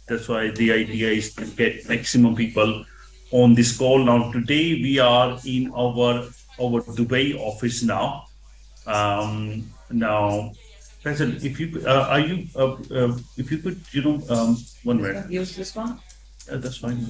That's why the idea is to get maximum people on this call. Now, today we are in our Dubai office now. Now, President, if you are you if you could, one minute. Use this one. That's fine.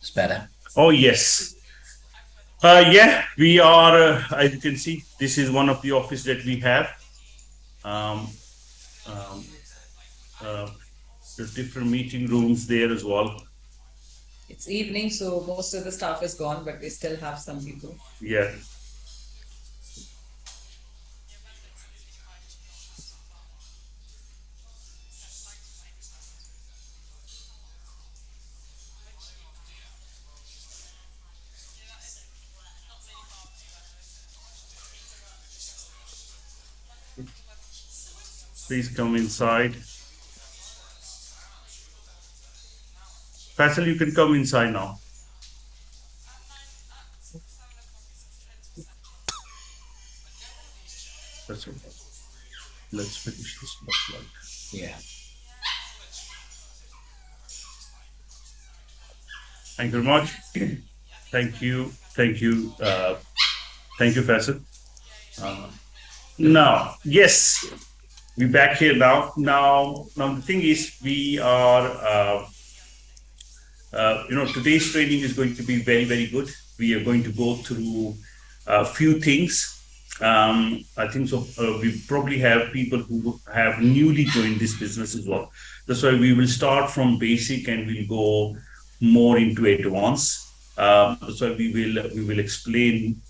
It's better. Oh, yes. Yeah, we are, as you can see, this is one of the office that we have. Um, um, uh, the different meeting rooms there as well. It's evening, so most of the staff is gone, but we still have some people. Yeah. Please come inside. Faisal, you can come inside now. That's okay. Let's finish this spotlight. Yeah. Thank you very much. Thank you. Thank you. Thank you, Faisal. Now, yes, we're back here now. Now, the thing is, we are, today's training is going to be very, very good. We are going to go through a few things. I think so. We probably have people who have newly joined this business as well. That's why we will start from basic and we'll go more into advanced. So we will explain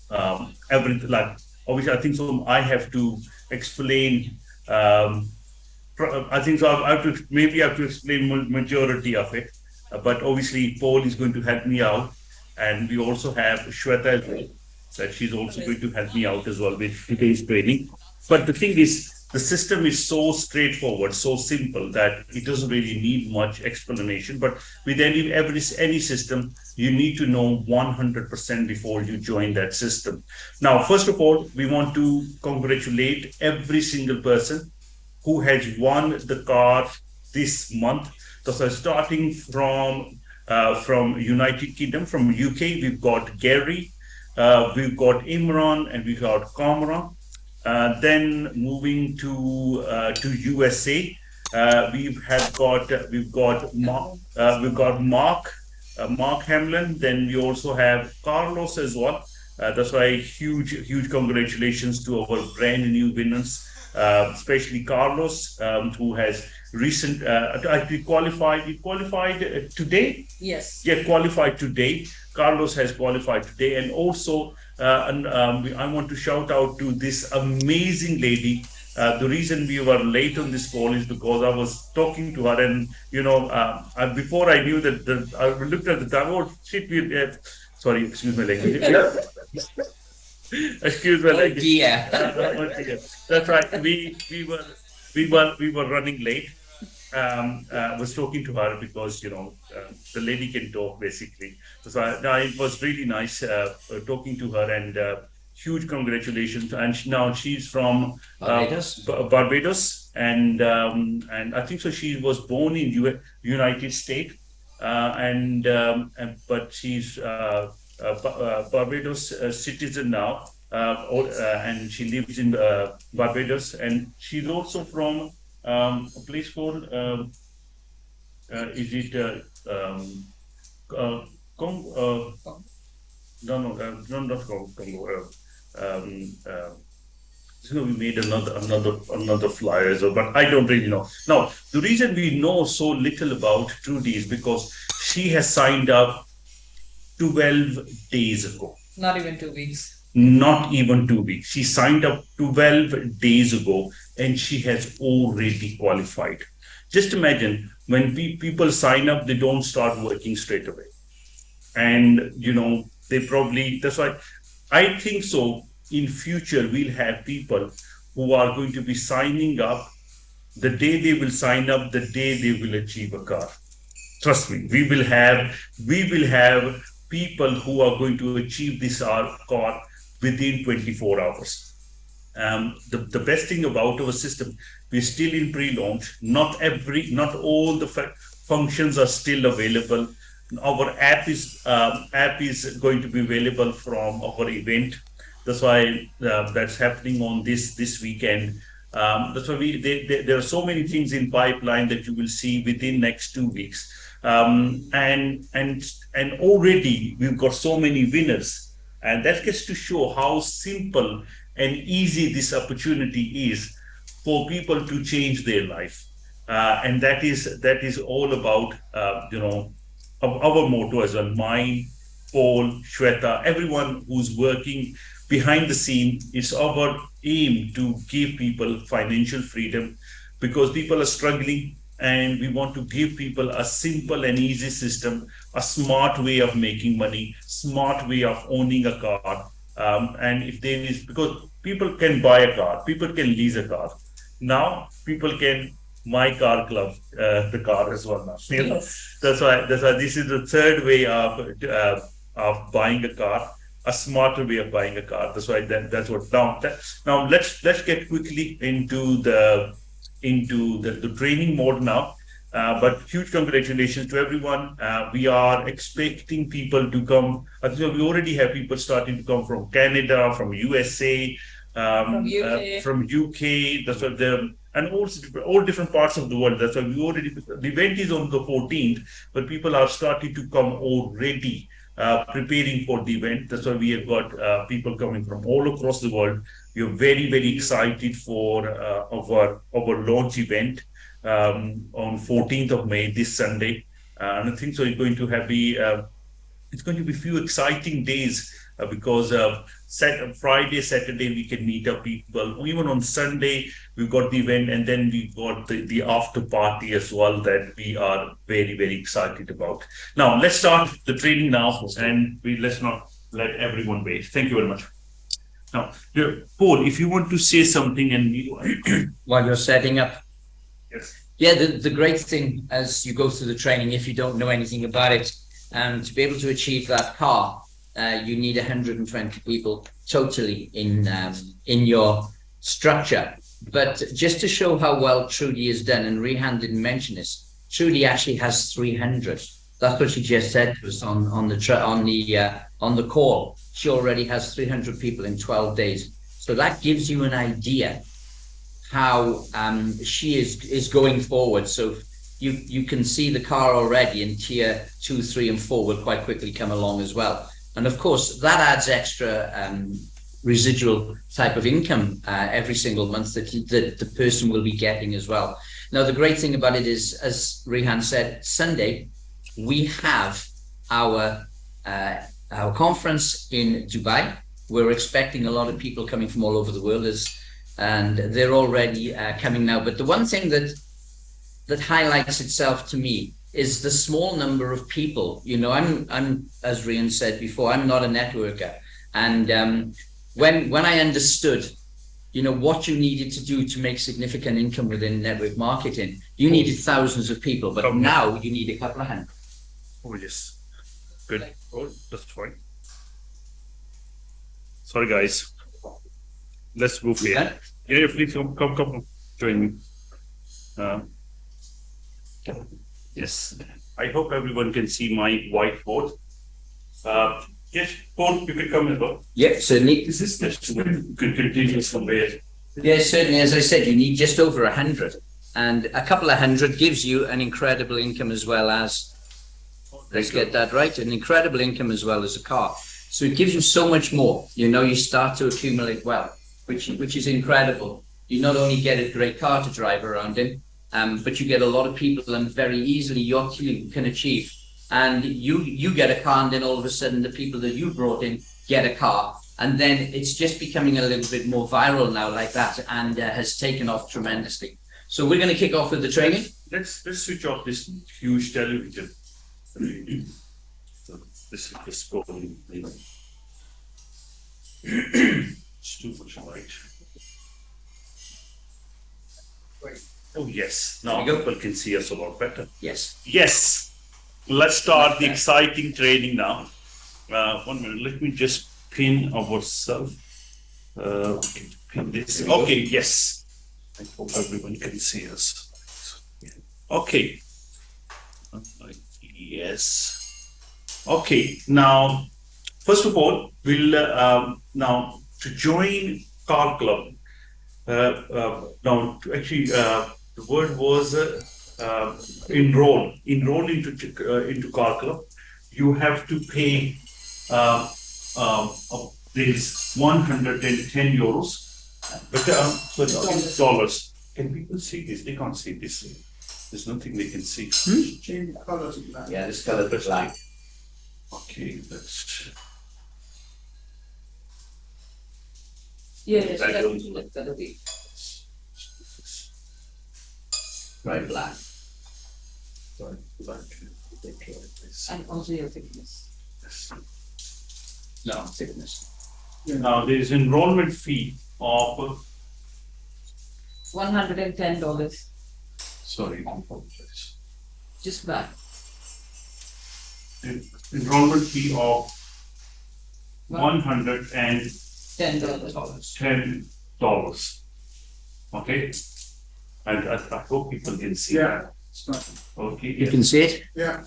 everything. Like obviously, I think so. I have to explain. I think so. I have to explain majority of it. But obviously, Paul is going to help me out, and we also have Shweta as well, that she's also going to help me out as well with today's training. But the thing is, the system is so straightforward, so simple that it doesn't really need much explanation. But with any system, you need to know 100% before you join that system. Now, first of all, we want to congratulate every single person who has won the car this month. So starting from United Kingdom, from UK, we've got Gary, we've got Imran, and we've got Kamran. Then moving to USA, we've got Mark Hamlin. Then we also have Carlos as well. That's why huge congratulations to our brand new winners, especially Carlos, who has actually qualified. He qualified today. Yes. Yeah, qualified today. Carlos has qualified today, and also, I want to shout out to this amazing lady. The reason we were late on this call is because I was talking to her, and before I knew that, I looked at the time. Oh shit! Sorry, excuse my language. Excuse my language. Yeah. That's right. We were running late. I was talking to her because the lady can talk basically. So it was really nice talking to her, and huge congratulations. And now she's from Barbados, and I think so. She was born in United States, but she's Barbados citizen now, and she lives in Barbados, and she's also from a place called is it Congo? No, not Congo. So we made another flyer as well, but I don't really know. Now, the reason we know so little about Trudy is because she has signed up 12 days ago. Not even 2 weeks. Not even 2 weeks. She signed up 12 days ago and she has already qualified. Just imagine when people sign up, they don't start working straight away. And, they probably, that's why I think so. In future, we'll have people who are going to be signing up the day they will sign up, the day they will achieve a car. Trust me, we will have people who are going to achieve this car within 24 hours. The best thing about our system, we're still in pre-launch. Not all the functions are still available. Our app is going to be available from our event. That's why that's happening on this weekend. That's why there are so many things in pipeline that you will see within next 2 weeks. And already we've got so many winners, and that gets to show how simple and easy this opportunity is for people to change their life. And that is all about our motto as well. Mine, Paul, Shweta, everyone who's working behind the scene. It's our aim to give people financial freedom because people are struggling, and we want to give people a simple and easy system, a smart way of making money, smart way of owning a car. And if there is, because people can buy a car, people can lease a car. Now people can MyCarClub the car as well now. Yes. That's why this is the third way of buying a car, a smarter way of buying a car. That's why that's what now let's get quickly into the training mode now. But huge congratulations to everyone. We are expecting people to come. I think we already have people starting to come from Canada, from USA, from UK. That's what and also all different parts of the world. That's why the event is on the 14th, but people are starting to come already, preparing for the event. That's why we have got people coming from all across the world. We are very, very excited for our launch event on 14th of May, this Sunday. And I think so. It's going to be a few exciting days because Friday, Saturday, we can meet up people. Even on Sunday, we've got the event, and then we've got the after party as well that we are very, very excited about. Now, let's start the training now, and let's not let everyone wait. Thank you very much. Now, Paul, if you want to say something and while you're setting up. Yes. Yeah, the great thing as you go through the training, if you don't know anything about it, to be able to achieve that car, you need 120 people totally in your structure. But just to show how well Trudy is done, and Rehan didn't mention this, Trudy actually has 300. That's what she just said to us on the call. She already has 300 people in 12 days. So that gives you an idea how she is going forward. So you can see the car already in tier 2, 3, and 4 will quite quickly come along as well. And of course, that adds extra residual type of income every single month that the person will be getting as well. Now, the great thing about it is, as Rehan said, Sunday, we have our conference in Dubai. We're expecting a lot of people coming from all over the world, and they're already coming now. But the one thing that highlights itself to me is the small number of people. I'm as Rehan said before, I'm not a networker, and when I understood, what you needed to do to make significant income within network marketing, you needed thousands of people, but now you need a couple of hundred. Oh yes, good. Oh, that's fine. Sorry, guys. Let's move here. Yeah, please come, join me. Yes. I hope everyone can see my whiteboard. Yes, Paul, you can come as well. Yeah, certainly. This is just you can continue from there. Yes, certainly. As I said, you need just over 100, and a couple of hundred gives you an incredible income as well as, let's get that right, an incredible income as well as a car. So it gives you so much more. You know, you start to accumulate wealth, which is incredible. You not only get a great car to drive around in, but you get a lot of people, and very easily you actually can achieve. And you get a car, and then all of a sudden the people that you brought in get a car, and then it's just becoming a little bit more viral now, like that, and has taken off tremendously. So we're going to kick off with the training. Let's switch off this huge television. So this is just going. It's too much light. Oh yes, now There you go. people can see us a lot better. Yes. Yes, let's start the exciting training now. 1 minute, let me just pin ourselves. Pin this. Okay, yes. I hope everyone can see us. Okay. Yes. Okay. Now, first of all, we'll now to join Car Club. Now, actually, the word was enroll into Car Club. You have to pay this 110 euros, but sorry, dollars. Can people see this? They can't see this. There's nothing they can see. Change the color to black. Yeah, this color is black. Okay, that's. Yes, I don't- that's gonna be. Right, black. Sorry, black. And also your thickness. Now, Thickness. now there is enrollment fee of. $110. Sorry, I apologize. Just back. Enrollment fee of $110. $10. Okay, and I hope people can see Yeah, that. it's fine. Okay, You can see it. Yeah,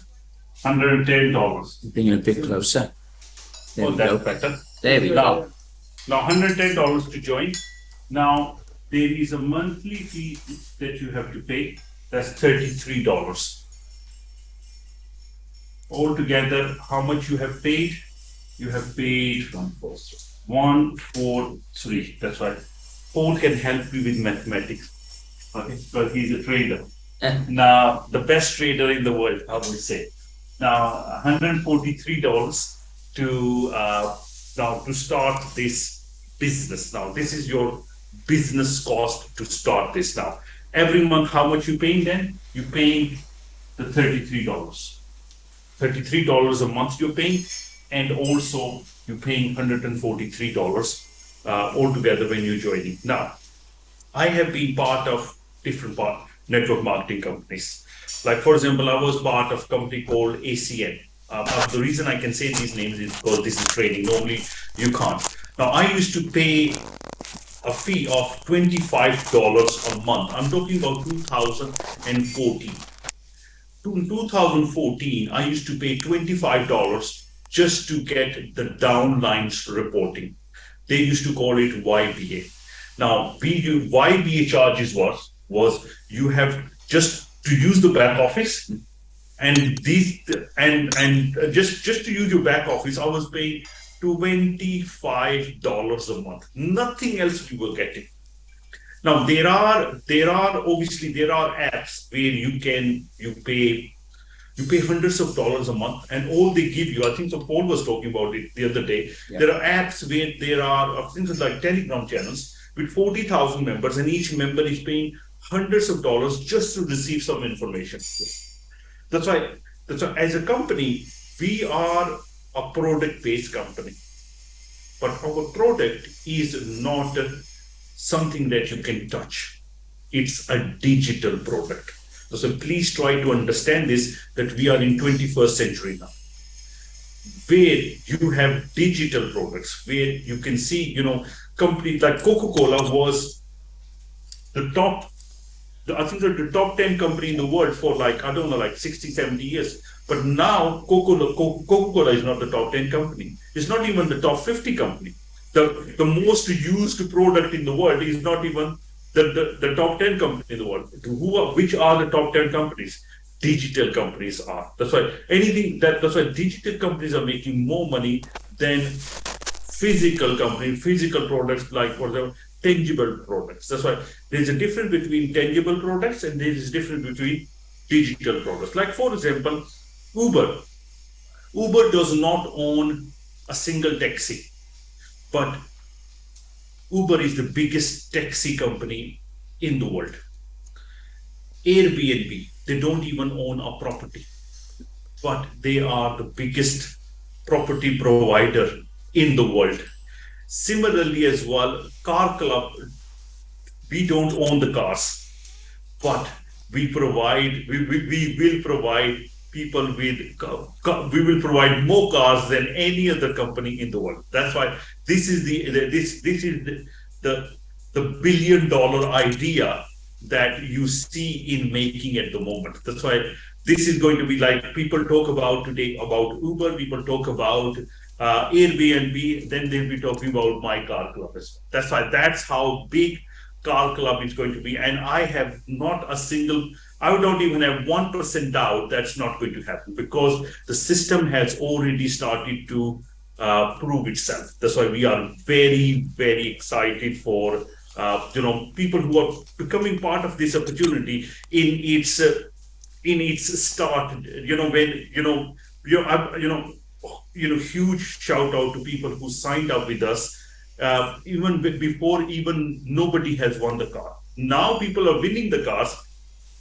$110. Bring it a bit closer. There Oh, we that's go. better. There we go. Now $110 to join. Now there is a monthly fee that you have to pay. That's $33. Altogether, how much you have paid? You have paid 143. That's right. Paul can help you with mathematics. Okay, because he's a trader. Now, the best trader in the world, I would say. Now, $143 to start this business. Now, this is your business cost to start this. Now, every month, how much you paying then? You paying the $33. $33 a month you're paying, and also you're paying $143 altogether when you're joining. Now, I have been part of different network marketing companies. Like, for example, I was part of a company called ACN. The reason I can say these names is because this is training. Normally, you can't. Now, I used to pay a fee of $25 a month. I'm talking about 2014. In 2014, I used to pay $25 just to get the downlines reporting. They used to call it YBA. Now, YBA charges was you have just to use the back office, and just to use your back office, I was paying $25 a month. Nothing else you were getting. Now there are apps where you pay hundreds of dollars a month, and all they give you, I think so Paul was talking about it the other day. Yeah. There are apps where there are things like Telegram channels with 40,000 members, and each member is paying hundreds of dollars just to receive some information. That's why as a company, we are a product-based company, but our product is not something that you can touch. It's a digital product. So please try to understand this, that we are in 21st century now, where you have digital products, where you can see, companies like Coca-Cola was the top I think they're the top 10 company in the world for like, I don't know, like 60, 70 years. But now Coca-Cola is not the top 10 company. It's not even the top 50 company. The most used product in the world is not even the top 10 company in the world. Which are the top 10 companies? Digital companies are. That's why digital companies are making more money than physical products, like for the tangible products. That's why there's a difference between tangible products and there is a difference between digital products. Like for example, Uber. Uber does not own a single taxi, but Uber is the biggest taxi company in the world. Airbnb, they don't even own a property, but they are the biggest property provider in the world. Similarly, as well, Car Club, we don't own the cars, but we will provide people with we will provide more cars than any other company in the world. That's why this is the $1 billion idea that you see in making at the moment. That's why this is going to be like people talk about today about Uber, people talk about Airbnb, then they'll be talking about MyCarClub as well. That's how big Car Club is going to be. And I have not a single, I don't even have 1% doubt that's not going to happen because the system has already started to prove itself. That's why we are very, very excited for people who are becoming part of this opportunity in its start. Huge shout out to people who signed up with us even before even nobody has won the car. Now people are winning the cars.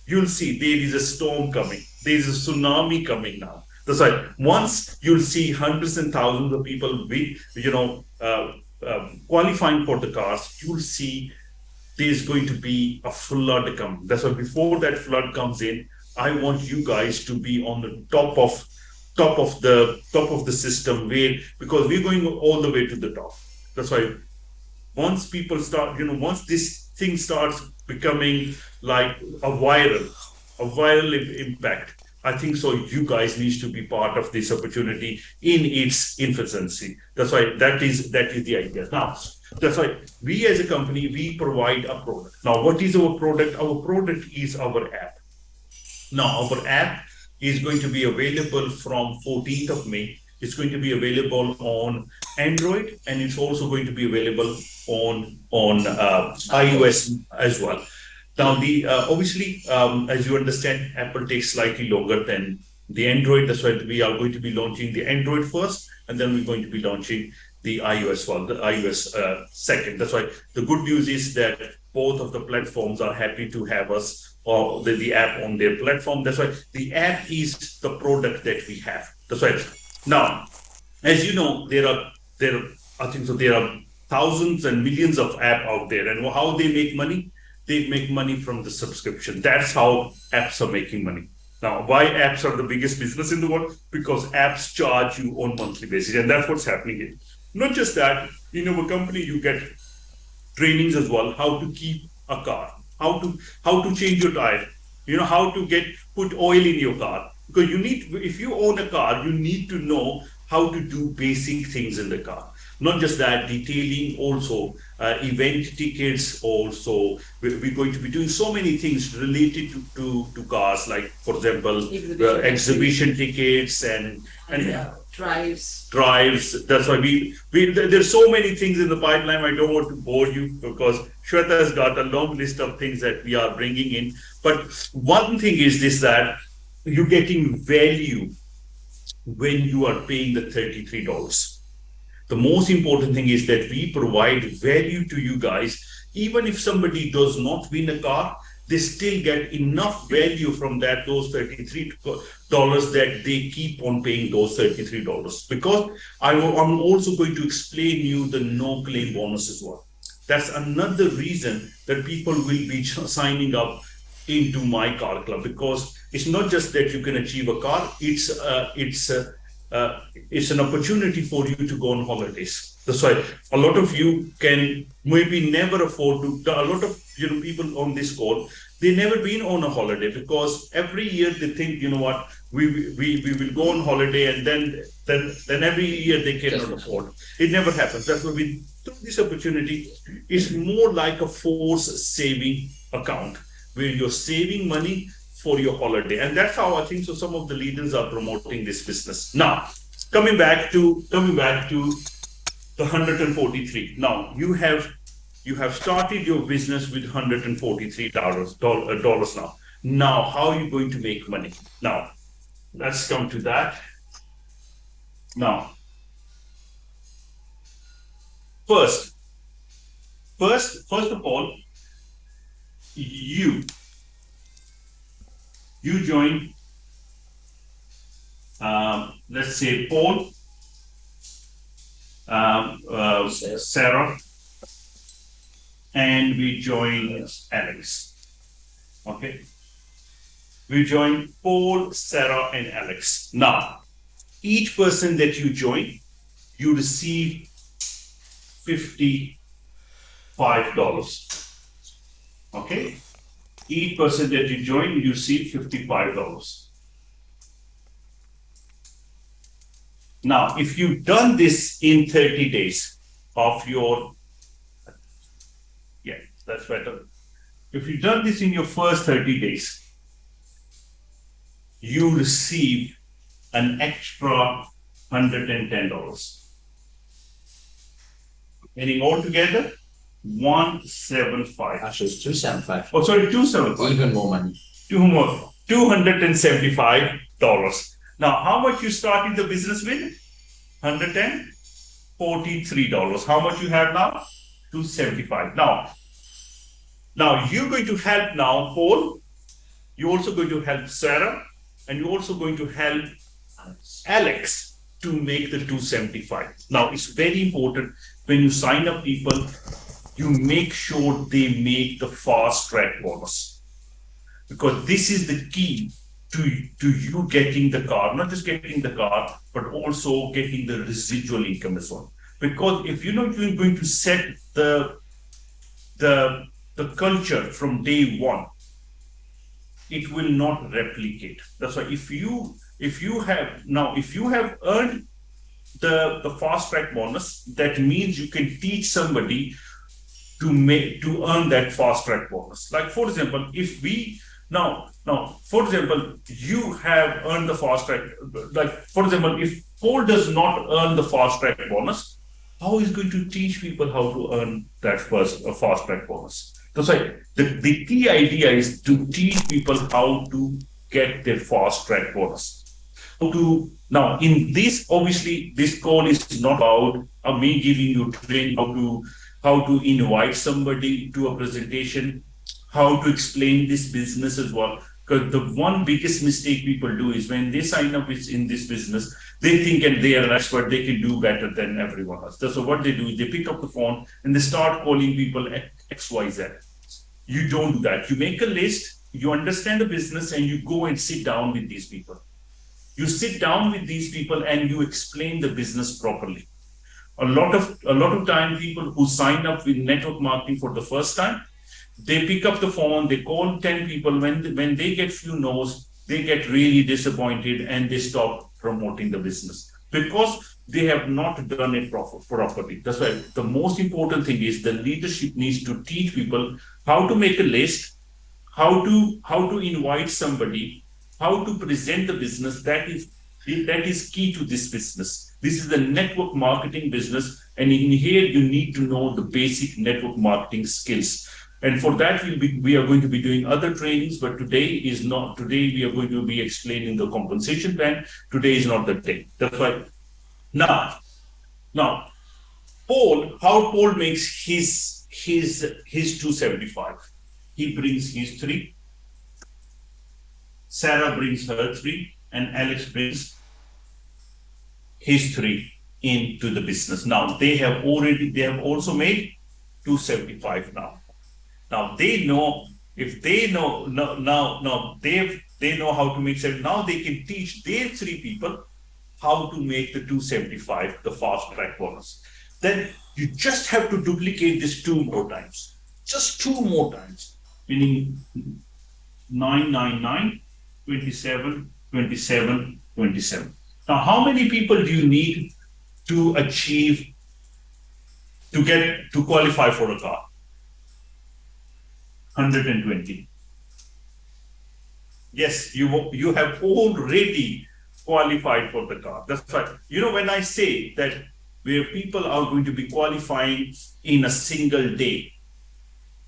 You'll see there is a storm coming. There is a tsunami coming now. That's why once you'll see hundreds and thousands of people qualifying for the cars, you'll see there's going to be a flood coming. That's why before that flood comes in, I want you guys to be on the top of the system because we're going all the way to the top. That's why once people start, once this thing starts becoming like a viral impact, I think so you guys need to be part of this opportunity in its infancy. That's why that is the idea. Now, that's why we as a company, we provide a product. Now, what is our product? Our product is our app. Now, our app is going to be available from 14th of May. It's going to be available on Android, and it's also going to be available on iOS as well. Now, obviously, as you understand, Apple takes slightly longer than the Android. That's why we are going to be launching the Android first, and then we're going to be launching the iOS second. That's why the good news is that both of the platforms are happy to have us or the app on their platform. That's why the app is the product that we have. That's why now, as you know, there are thousands and millions of apps out there, and how they make money? They make money from the subscription. That's how apps are making money. Now, why apps are the biggest business in the world? Because apps charge you on monthly basis, and that's what's happening here. Not just that, in our company, you get trainings as well, how to keep a car, how to change your tire, how to put oil in your car. Because if you own a car, you need to know how to do basic things in the car. Not just that, detailing also, event tickets also. We're going to be doing so many things related to cars, like, for example, exhibition tickets and drives. That's why there's so many things in the pipeline. I don't want to bore you because Shweta has got a long list of things that we are bringing in. But one thing is this, that you're getting value when you are paying the $33. The most important thing is that we provide value to you guys. Even if somebody does not win a car, they still get enough value from those $33 that they keep on paying those $33. Because I'm also going to explain you the no claim bonus as well. That's another reason that people will be signing up into MyCarClub, because it's not just that you can achieve a car, it's an opportunity for you to go on holidays. That's why a lot of you can maybe never afford to. A lot of people on this call, They never been on a holiday because every year they think, you know what, we will go on holiday and then every year they cannot afford. It never happens. That's why we took this opportunity. It's more like a force saving account where you're saving money for your holiday. And that's how I think so some of the leaders are promoting this business. Now, coming back to the 143. Now you have started your business with $143 now. Now, how are you going to make money? Now, let's come to that. Now, first of all, you join, let's say Paul, Sarah, and we join Alex. Okay, we join Paul, Sarah, and Alex. Now, each person that you join, you receive $55. Okay, each person that you join, you receive $55. Now, if you've done this in 30 days of your, yeah, that's better. If you've done this in your first 30 days, you receive an extra $110. Meaning altogether, 175. Actually, it's 275. Oh, sorry, 275. Even more money. $275. Now, how much you started the business with? $143. How much you have now? 275. Now you're going to help now Paul. You're also going to help Sarah, and you're also going to help Alex to make the 275. Now, it's very important when you sign up people, you make sure they make the fast track bonus, because this is the key to you getting the car, not just getting the car, but also getting the residual income as well. Because if you're not going to set the culture from day one, it will not replicate. That's why if you have earned the fast track bonus, that means you can teach somebody to earn that fast track bonus. Like for example, if we for example, you have earned the fast track. Like for example, if Paul does not earn the fast track bonus, how is going to teach people how to earn that fast track bonus? That's why the key idea is to teach people how to get their fast track bonus. Now in this, obviously, this call is not about me giving you training how to invite somebody to a presentation, how to explain this business as well. Because the one biggest mistake people do is when they sign up in this business, they think and they are an expert, they can do better than everyone else. So what they do is they pick up the phone and they start calling people XYZ. You don't do that. You make a list, you understand the business, and you go and sit down with these people. You sit down with these people and you explain the business properly. A lot of time, people who sign up with network marketing for the first time, they pick up the phone, they call 10 people. When they get few no's, they get really disappointed and they stop promoting the business because they have not done it properly. That's why the most important thing is the leadership needs to teach people how to make a list, how to invite somebody, how to present the business. That is key to this business. This is a network marketing business, and in here you need to know the basic network marketing skills. And for that, we are going to be doing other trainings, but today we are going to be explaining the compensation plan. Today is not the day. That's why. Now, how Paul makes his 275. He brings his 3. Sarah brings her 3, and Alex brings his 3 into the business. Now they have also made 275 now. Now they know they know how to make 7. Now they can teach their 3 people how to make the 275, the fast track bonus. Then you just have to duplicate this 2 more times. Just 2 more times. Meaning 999 27 27 27. Now, how many people do you need to qualify for a car? 120. Yes, you have already qualified for the car. That's right. When I say that where people are going to be qualifying in a single day,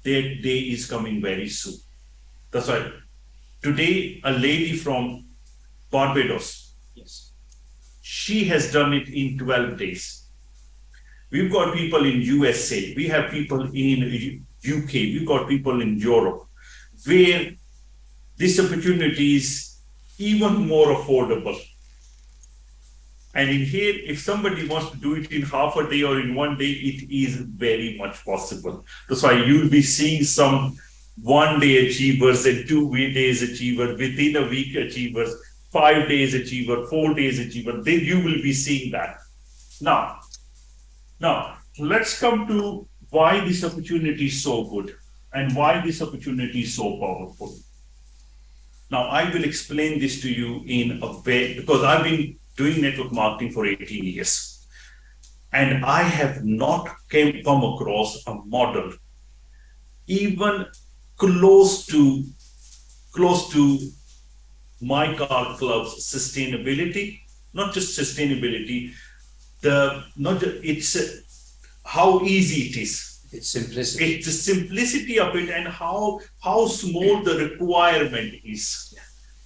their day is coming very soon. That's right. Today, a lady from Barbados, Yes. she has done it in 12 days. We've got people in USA, we have people in UK, we've got people in Europe, where this opportunity is even more affordable. And in here, if somebody wants to do it in half a day or in one day, it is very much possible. That's why you'll be seeing some 1 day achievers and 2 days achievers, within a week achievers, 5 days achiever, 4 days achiever. Then you will be seeing that. Now, let's come to why this opportunity is so good and why this opportunity is so powerful. Now, I will explain this to you in a way, because I've been doing network marketing for 18 years. And I have not come across a model even close to MyCarClub's sustainability, not just sustainability, it's how easy it is. It's simplicity. It's the simplicity of it and how small the requirement is.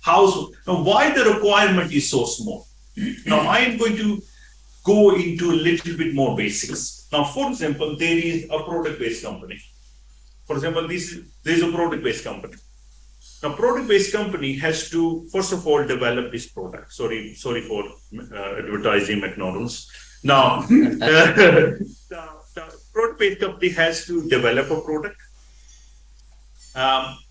Now, why the requirement is so small? Now, I am going to go into a little bit more basics. Now, for example, there is a product-based company. For example, there's a product-based company. Now, product-based company has to, first of all, develop this product. Sorry for advertising McDonald's. Now, the product-based company has to develop a product.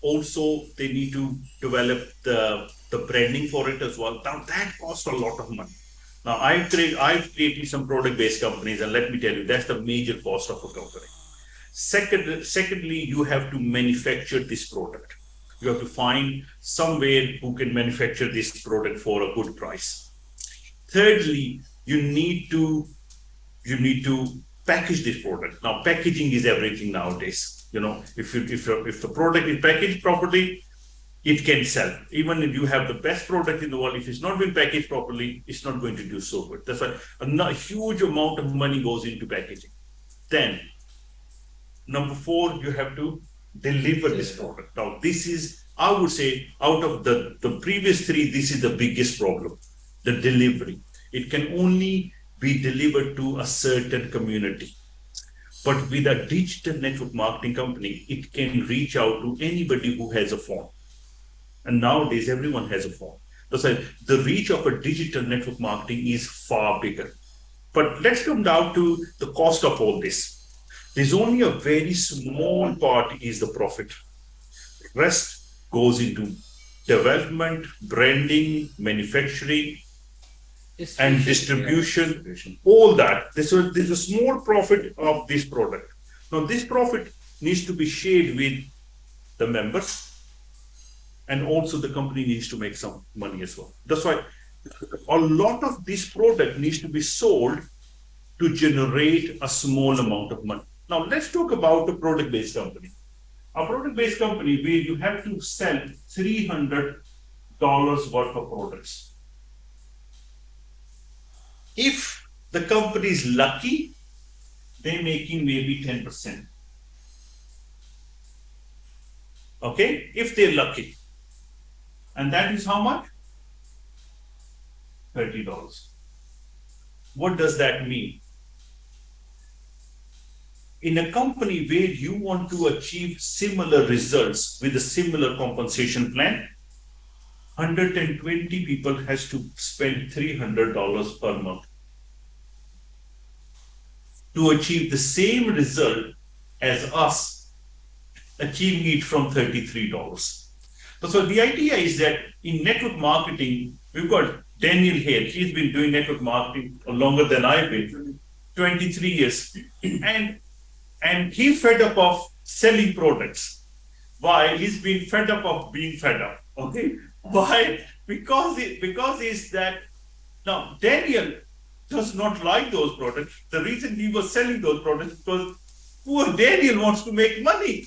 Also, they need to develop the branding for it as well. Now, that costs a lot of money. Now, I've created some product-based companies, and let me tell you, that's the major cost of a company. Secondly, you have to manufacture this product. You have to find somewhere who can manufacture this product for a good price. Thirdly, you need to package this product. Now, packaging is everything nowadays. If the product is packaged properly, it can sell. Even if you have the best product in the world, if it's not been packaged properly, it's not going to do so good. That's why a huge amount of money goes into packaging. Then, number 4, you have to deliver this product. Now, this is, I would say, out of the previous 3, this is the biggest problem, the delivery. It can only be delivered to a certain community. But with a digital network marketing company, it can reach out to anybody who has a phone. And nowadays, everyone has a phone. That's why the reach of a digital network marketing is far bigger. But let's come down to the cost of all this. There's only a very small part is the profit. Rest goes into development, branding, manufacturing, and distribution, all that. There's a small profit of this product. Now, this profit needs to be shared with the members, and also the company needs to make some money as well. That's why a lot of this product needs to be sold to generate a small amount of money. Now, let's talk about a product-based company. A product-based company where you have to sell $300 worth of products. If the company is lucky, they're making maybe 10%. Okay, if they're lucky. And that is how much? $30. What does that mean? In a company where you want to achieve similar results with a similar compensation plan, 120 people has to spend $300 per month to achieve the same result as us achieving it from $33. So the idea is that in network marketing, we've got Daniel here. He's been doing network marketing longer than I've been, 23 years. And he's fed up of selling products. Why? He's been fed up of being fed up. Okay. Why? Because is that now Daniel does not like those products. The reason he was selling those products because poor Daniel wants to make money.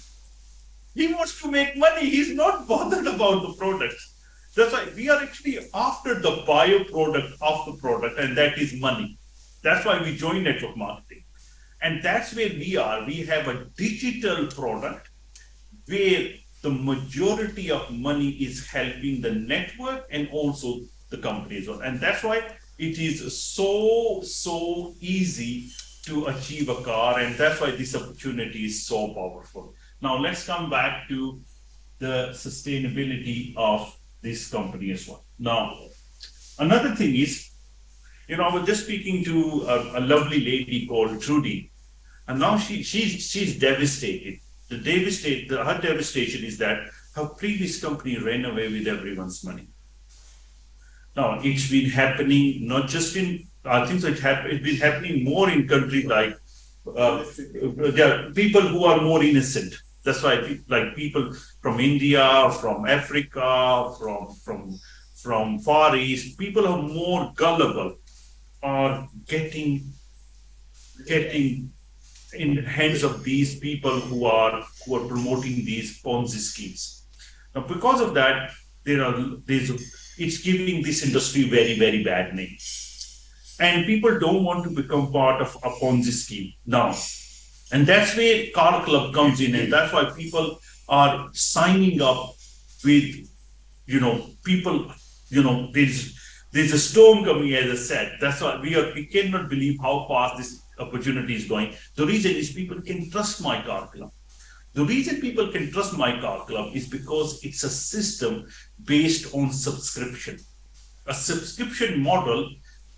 He wants to make money. He's not bothered about the products. That's why we are actually after the byproduct of the product, and that is money. That's why we join network marketing. And that's where we are. We have a digital product where the majority of money is helping the network and also the company as well. And that's why it is so easy to achieve a car. And that's why this opportunity is so powerful. Now let's come back to the sustainability of this company as well. Now, another thing is, I was just speaking to a lovely lady called Trudy, and now she's devastated. Her devastation is that her previous company ran away with everyone's money. Now, it's been happening not just in, I think it's been happening more in countries like, there are people who are more innocent. That's why, like people from India, from Africa, from Far East, people are more gullible, are getting in the hands of these people who are promoting these Ponzi schemes. Now, because of that, it's giving this industry very bad name, and people don't want to become part of a Ponzi scheme now. And that's where Car Club comes in, and that's why people are signing up with, people, there's a storm coming, as I said. That's why we cannot believe how fast this opportunity is going. The reason is people can trust MyCarClub. The reason people can trust MyCarClub is because it's a system based on subscription. A subscription model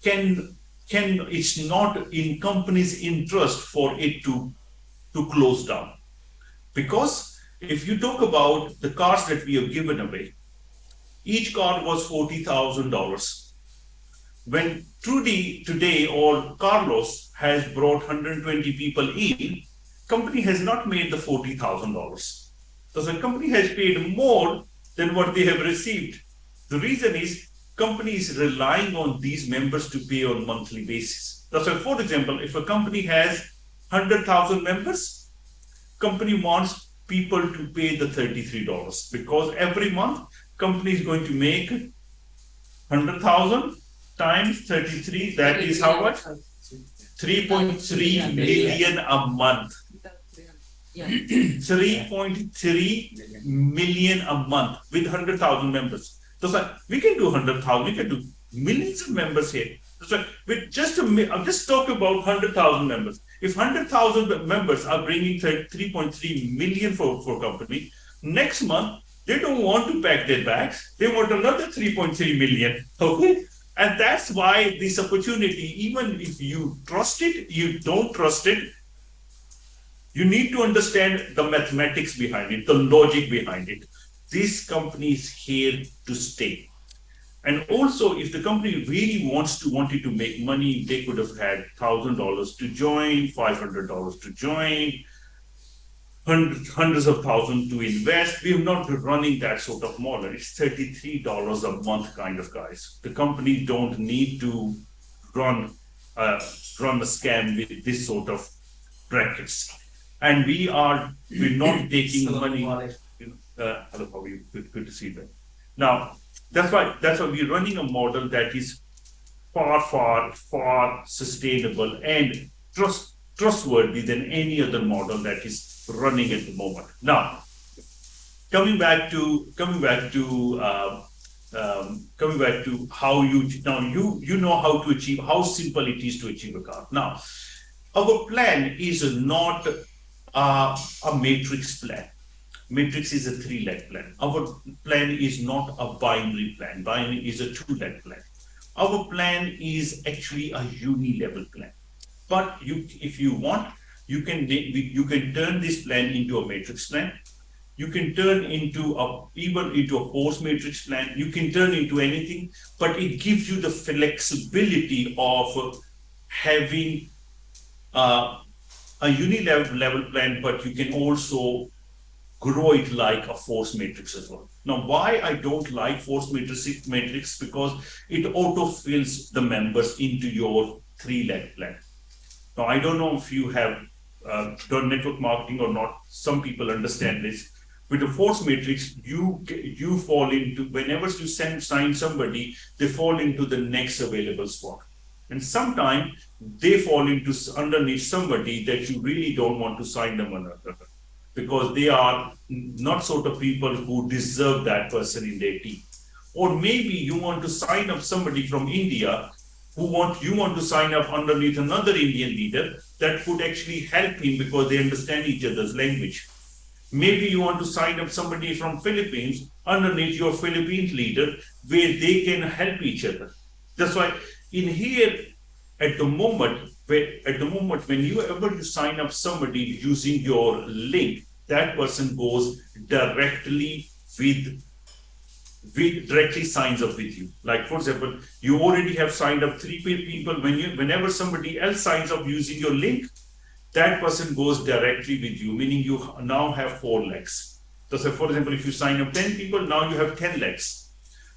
it's not in company's interest for it to close down. Because if you talk about the cars that we have given away, each car was $40,000. When Trudy today or Carlos has brought 120 people in, company has not made the $40,000. So the company has paid more than what they have received. The reason is company is relying on these members to pay on monthly basis. That's why, for example, if a company has 100,000 members, company wants people to pay the $33 because every month company is going to make 100,000 times 33. That is how much? 3.3 million a month. 3.3 million a month with 100,000 members. That's why we can do 100,000. We can do millions of members here. That's why with I'm just talking about 100,000 members. If 100,000 members are bringing 3.3 million for company, next month they don't want to pack their bags. They want another 3.3 million. Okay, and that's why this opportunity, even if you trust it, you don't trust it. You need to understand the mathematics behind it, the logic behind it. This company is here to stay. And also, if the company really wanted to make money, they could have had $1,000 to join, $500 to join, hundreds of thousands to invest. We're not running that sort of model. It's $33 a month kind of guys. The company don't need to run a scam with this sort of brackets. And we're not taking money. Hello, how are you? Good to see you. Now, that's why we're running a model that is far sustainable and trustworthy than any other model that is running at the moment. Now, coming back to how you know how to achieve, how simple it is to achieve a car. Now, our plan is not a matrix plan. Matrix is a 3-leg plan. Our plan is not a binary plan. Binary is a 2-leg plan. Our plan is actually a uni-level plan. But if you want, you can turn this plan into a matrix plan. You can turn into even into a force matrix plan. You can turn into anything, but it gives you the flexibility of having a uni-level plan, but you can also grow it like a force matrix as well. Now, why I don't like force matrix because it auto fills the members into your 3-leg plan. Now, I don't know if you have done network marketing or not. Some people understand this. With a force matrix, you fall into, whenever you sign somebody, they fall into the next available spot. And sometimes they fall into underneath somebody that you really don't want to sign them under, because they are not sort of people who deserve that person in their team. Or maybe you want to sign up somebody from India you want to sign up underneath another Indian leader that could actually help him because they understand each other's language. Maybe you want to sign up somebody from Philippines underneath your Philippines leader where they can help each other. That's why in here at the moment when you ever to sign up somebody using your link, that person goes directly directly signs up with you. Like for example, you already have signed up 3 people. Whenever somebody else signs up using your link, that person goes directly with you, meaning you now have 4 legs. So for example, if you sign up 10 people, now you have 10 legs.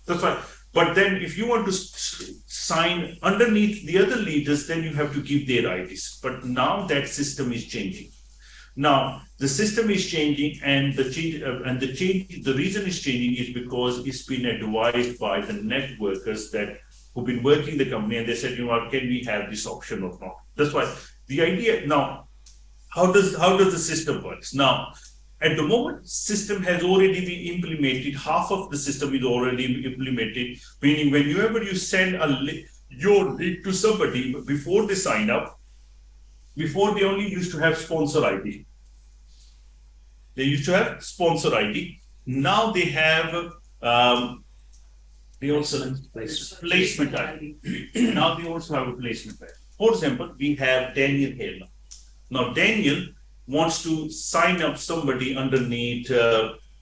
That's why. But then if you want to sign underneath the other leaders, then you have to give their IDs. But now that system is changing. Now the system is changing, and the reason it's changing is because it's been advised by the networkers who've been working the company, and they said, can we have this option or not? That's why the idea now. How does the system works now? At the moment, system has already been implemented. Half of the system is already implemented, meaning whenever you send your link to somebody before they sign up, before they only used to have sponsor ID. They used to have sponsor ID. Now they have placement ID. Now they also have a placement ID. For example, we have Daniel here now. Now Daniel wants to sign up somebody underneath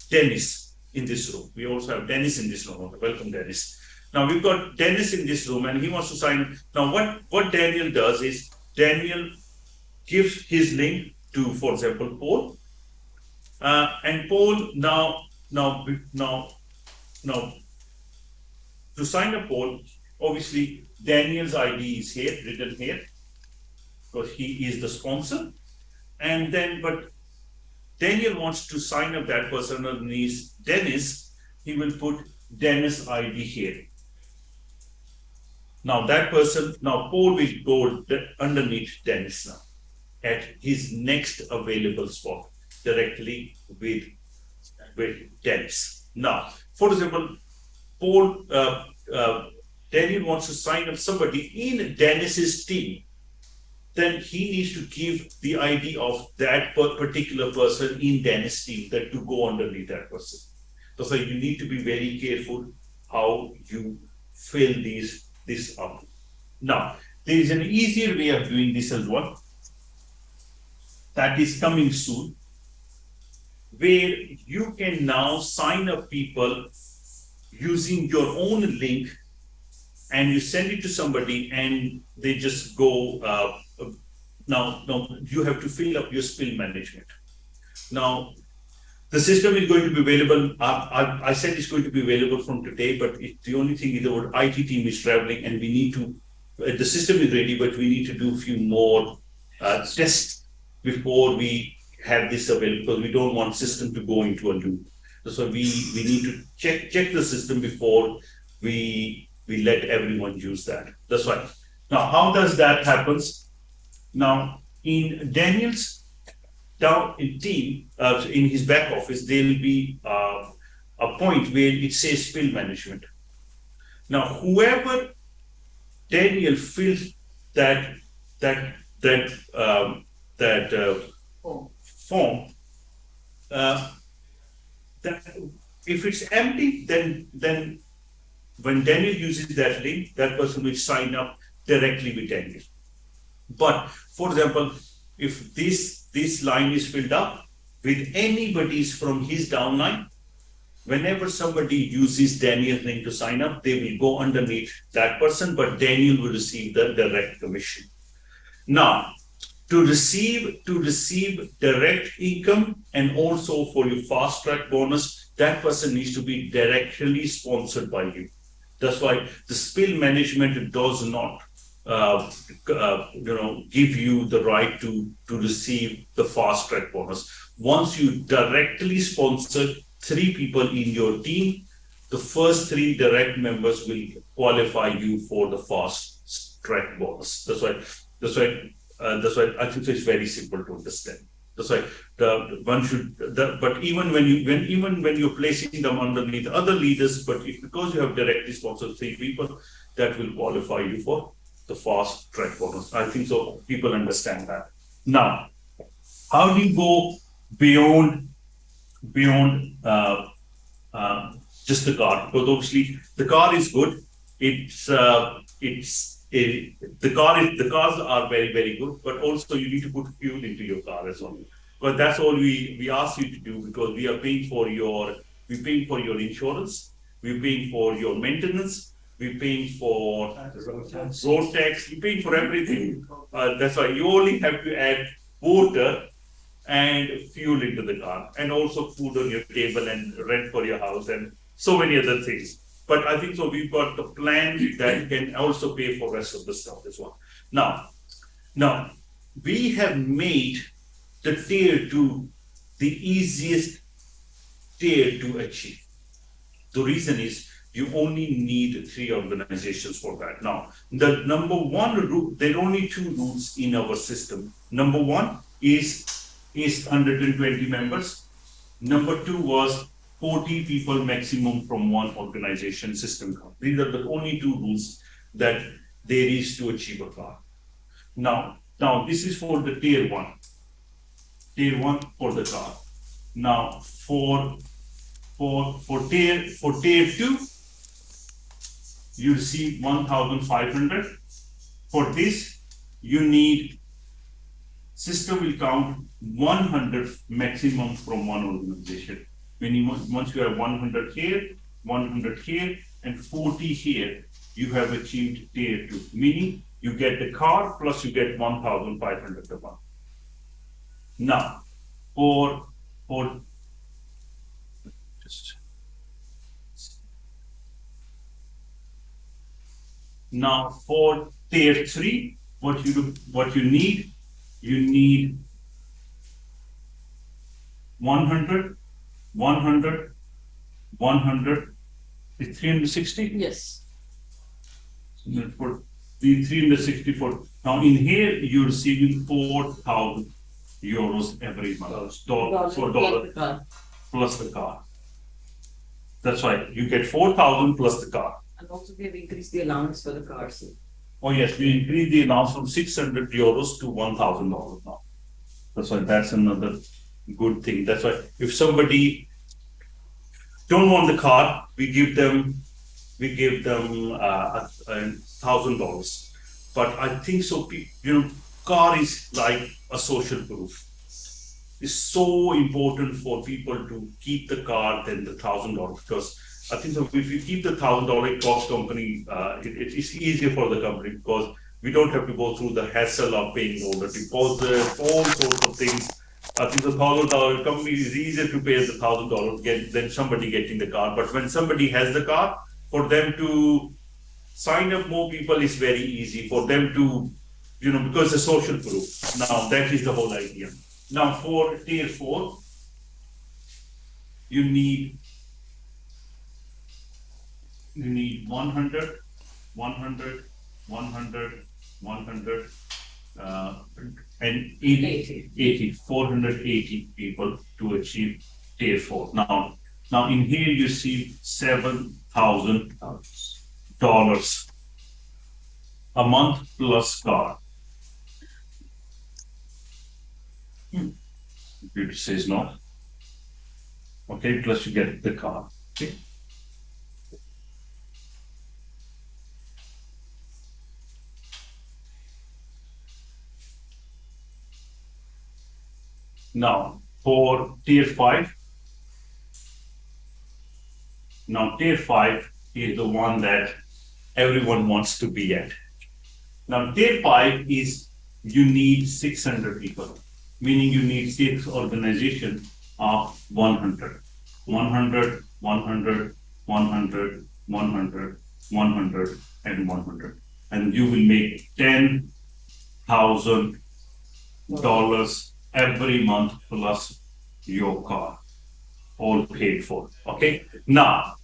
Dennis in this room. We also have Dennis in this room. Welcome, Dennis. Now we've got Dennis in this room, and he wants to sign. Now what Daniel does is Daniel gives his link to, for example, Paul, and Paul now to sign up Paul. Obviously, Daniel's ID is here, written here, because he is the sponsor. And then, but Daniel wants to sign up that person underneath Dennis. He will put Dennis ID here. Now that person, now Paul will go underneath Dennis now at his next available spot directly with Dennis. Now, for example, Daniel wants to sign up somebody in Dennis's team. Then he needs to give the ID of that particular person in Dennis' team that to go underneath that person. So you need to be very careful how you fill this up. Now, there is an easier way of doing this as well. That is coming soon, where you can now sign up people using your own link, and you send it to somebody and they just go, now you have to fill up your spill management. Now, the system is going to be available. I said it's going to be available from today, but the only thing is our IT team is traveling, and we need to, the system is ready, but we need to do a few more tests before we have this available, because we don't want system to go into a loop. So we need to check the system before we let everyone use that. That's right. Now, how does that happen? Now, in Daniel's down in team, in his back office, there will be a point where it says spill management. Now, whoever Daniel fills that form, that if it's empty, then when Daniel uses that link, that person will sign up directly with Daniel. But for example, if this line is filled up with anybody's from his downline, whenever somebody uses Daniel's link to sign up, they will go underneath that person, but Daniel will receive the direct commission. Now, to receive direct income and also for your fast track bonus, that person needs to be directly sponsored by you. That's why the spill management does not give you the right to receive the fast track bonus. Once you directly sponsor 3 people in your team, the first 3 direct members will qualify you for the fast track bonus. That's why I think it's very simple to understand. That's why but even when you're placing them underneath other leaders, but because you have directly sponsored 3 people, that will qualify you for the fast track bonus. I think so people understand that. Now, how do you go beyond just the car? Because obviously the car is good. The cars are very, very good, but also you need to put fuel into your car as well. But that's all we ask you to do, because we're paying for your insurance, we're paying for your maintenance, we're paying for road tax, we're paying for everything. That's why you only have to add water and fuel into the car, and also food on your table and rent for your house and so many other things. But I think so we've got the plan that can also pay for the rest of the stuff as well. Now we have made the tier 2 the easiest tier to achieve. The reason is you only need 3 organizations for that. Now, the number 1 rule, there are only 2 rules in our system. Number 1 is 120 members. Number 2 was 40 people maximum from one organization system. These are the only 2 rules that there is to achieve a car. Now this is for the tier 1 for the car. Now for tier 2, you receive 1,500. For this, you need, system will count 100 maximum from one organization. Once you have 100 here, 100 here, and 40 here, you have achieved tier 2, meaning you get the car plus you get 1,500 a month. Now, for tier 3, what you need 100, 100, 100 is 360. Yes. For the 364. Now in here you're receiving 4,000 euros every month. Dollar plus the car. That's right. You get 4,000 plus the car. And also we have increased the allowance for the cars. Oh yes, we increased the allowance from 600 euros to $1,000 now. That's why that's another good thing. That's why if somebody don't want the car, we give them $1,000. But I think so. Car is like a social proof. It's so important for people to keep the car than the $1,000, because I think so if you keep the $1,000, it costs company. It's easier for the company because we don't have to go through the hassle of paying all the deposits, all sorts of things. I think the $1,000 company is easier to pay the $1,000 than somebody getting the car. But when somebody has the car, for them to sign up more people is very easy for them to, because it's social proof. Now that is the whole idea. Now for tier 4, you need 100, 100, 100, 100, and 80, 480 people to achieve tier 4. Now in here you see $7,000 a month plus car. Computer says no. Okay, plus you get the car. Okay. Now for tier 5. Now tier 5 is the one that everyone wants to be at. Now tier 5 is you need 600 people, meaning you need 6 organization of 100, 100, 100, 100, 100, 100, and 100. And you will make $10,000 every month plus your car, all paid for. Okay. Now,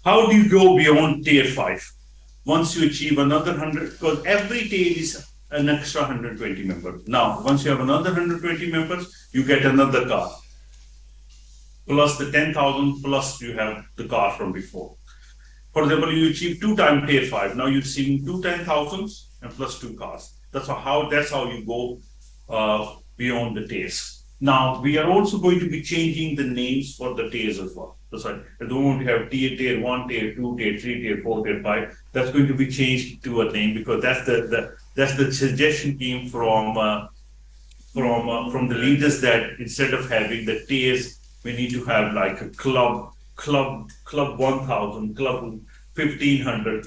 how do you go beyond tier 5? Once you achieve another 100, because every tier is an extra 120 members. Now, once you have another 120 members, you get another car. Plus the 10,000 plus you have the car from before. For example, you achieve 2 times tier 5. Now you're receiving 2 10,000s and plus 2 cars. That's how you go beyond the tiers. Now we are also going to be changing the names for the tiers as well. That's why I don't want to have tier 1, tier 2, tier 3, tier 4, tier 5. That's going to be changed to a name because that's the suggestion came from the leaders that instead of having the tiers, we need to have like a club 1,000, club 1,500,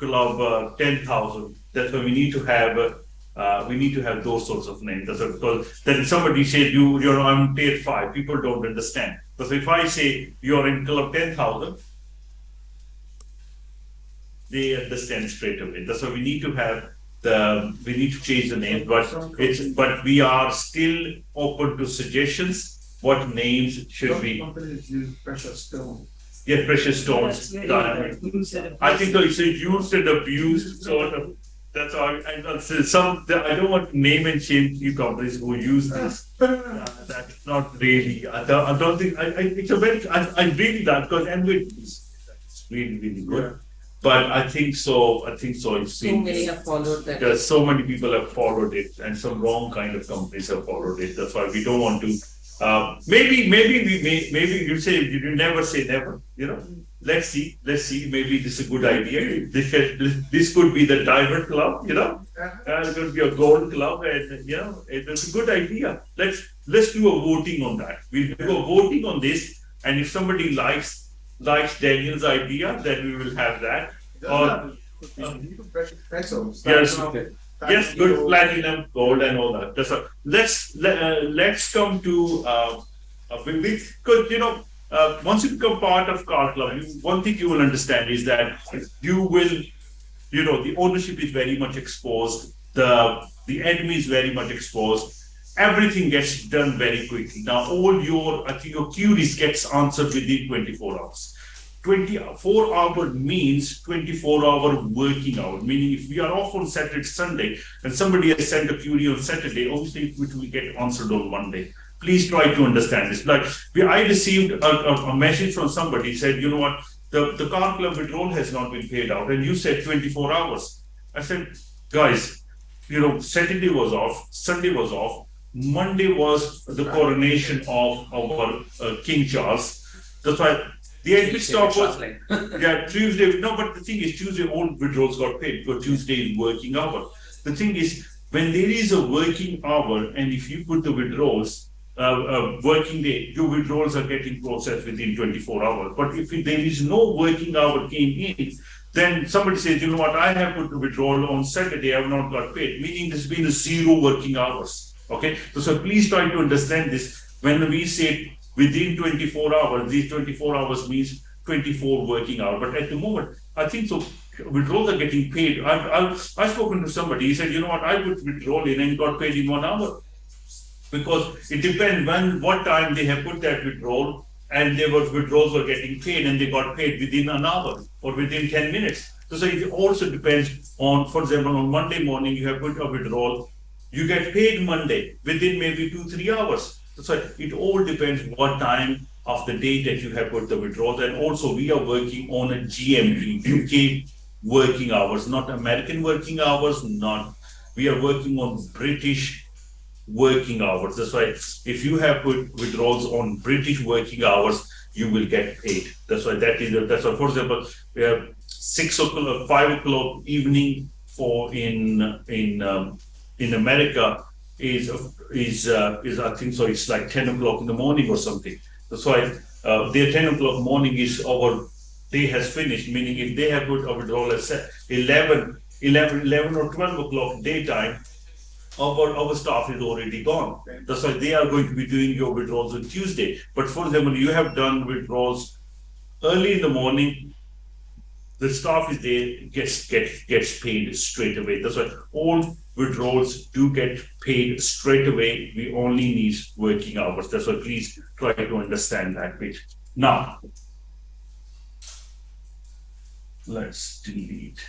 club 10,000. That's why we need to have those sorts of names. That's because then somebody said you're on tier 5, people don't understand. But if I say you're in club 10,000, they understand straight away. That's why we need to change the name, but we are still open to suggestions. What names should be? Companies use precious stones. Yeah, precious stones. I think it's a used and abused sort of. That's all. I don't want to name and shame few companies who use this. That's not really. I don't think. It's a very. I really that because it's really good. Yeah. But I think so. It's so many have followed that. There's so many people have followed it, and some wrong kind of companies have followed it. That's why we don't want to. Maybe you say you never say never. You know. Let's see. Maybe this is a good idea. This could be the diamond club. You know, it could be a gold club, and you know, it's a good idea. Let's do a voting on that. We'll do a voting on this, and if somebody likes Daniel's idea, then we will have that. Yes, good platinum, gold, and all that. So let's come to because you know. Once you become part of Car Club, one thing you will understand is that the ownership is very much exposed, the enemy is very much exposed, everything gets done very quickly. Now, all your queries gets answered within 24 hours. 24 hours means 24-hour working hour, meaning if we are off on Saturday, Sunday, and somebody has sent a query on Saturday, obviously it will get answered on Monday. Please try to understand this. Like I received a message from somebody said, you know what, the Car Club withdrawal has not been paid out, and you said 24 hours. I said, guys, Saturday was off, Sunday was off, Monday was the coronation of our King Charles. That's why the entry stop was Tuesday. No, but the thing is, Tuesday all withdrawals got paid because Tuesday is working hour. The thing is, when there is a working hour, and if you put the withdrawals. Working day, your withdrawals are getting processed within 24 hours. But if there is no working hour came in, then somebody says, you know what, I have put the withdrawal on Saturday, I have not got paid, meaning there's been 0 working hours. Okay, so please try to understand this. When we say within 24 hours, these 24 hours means 24 working hours. But at the moment, I think so. Withdrawals are getting paid. I've spoken to somebody. He said, you know what, I put withdrawal in and got paid in 1 hour. Because it depends what time they have put that withdrawal, and withdrawals were getting paid, and they got paid within an hour or within 10 minutes. So it also depends on, for example, on Monday morning you have put a withdrawal, you get paid Monday within maybe 2-3 hours. So it all depends what time of the day that you have put the withdrawals, and also we are working on a GMT, UK working hours, not American working hours. We are working on British working hours. That's why if you have put withdrawals on British working hours, you will get paid. That's why that's why, for example, we have 6 o'clock, 5 o'clock evening in America is I think so. It's like 10 o'clock in the morning or something. That's why their 10 o'clock morning is our day has finished. Meaning if they have put a withdrawal at 11 11 or 12 o'clock daytime, our staff is already gone. That's why they are going to be doing your withdrawals on Tuesday. But for example, you have done withdrawals early in the morning, the staff is there, gets paid straight away. That's why all withdrawals do get paid straight away. We only need working hours. That's why please try to understand that bit. Now, let's delete.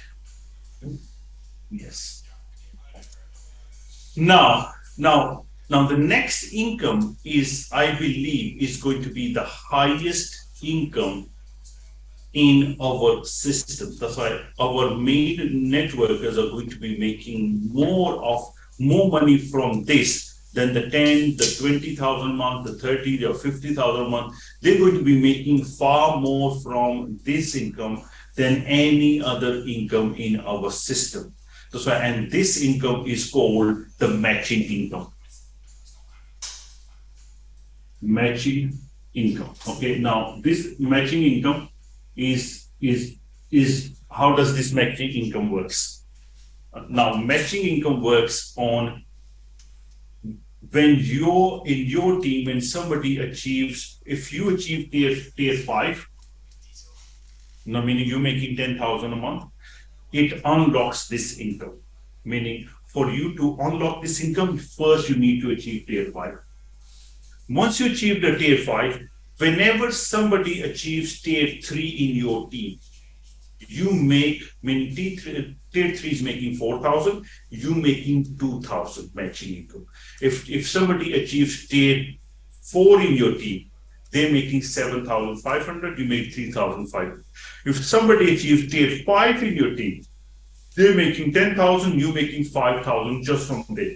Yes. Now, the next income is, I believe, is going to be the highest income in our system. That's why our main networkers are going to be making more money from this than the 10, the 20,000 a month, the 30, or 50,000 a month. They're going to be making far more from this income than any other income in our system. That's why, and this income is called the matching income. Matching income. Okay, now this matching income is how does this matching income works? Now, matching income works on when you're in your team and somebody achieves, if you achieve tier 5, now meaning you're making 10,000 a month, it unlocks this income. Meaning, for you to unlock this income, first you need to achieve tier 5. Once you achieve the tier 5, whenever somebody achieves tier 3 in your team, you make, meaning tier 3 is making 4,000, you making 2,000 matching income. If somebody achieves tier 4 in your team, they're making 7,500, you make 3,500. If somebody achieves tier 5 in your team, they're making 10,000, you're making 5,000 just from there.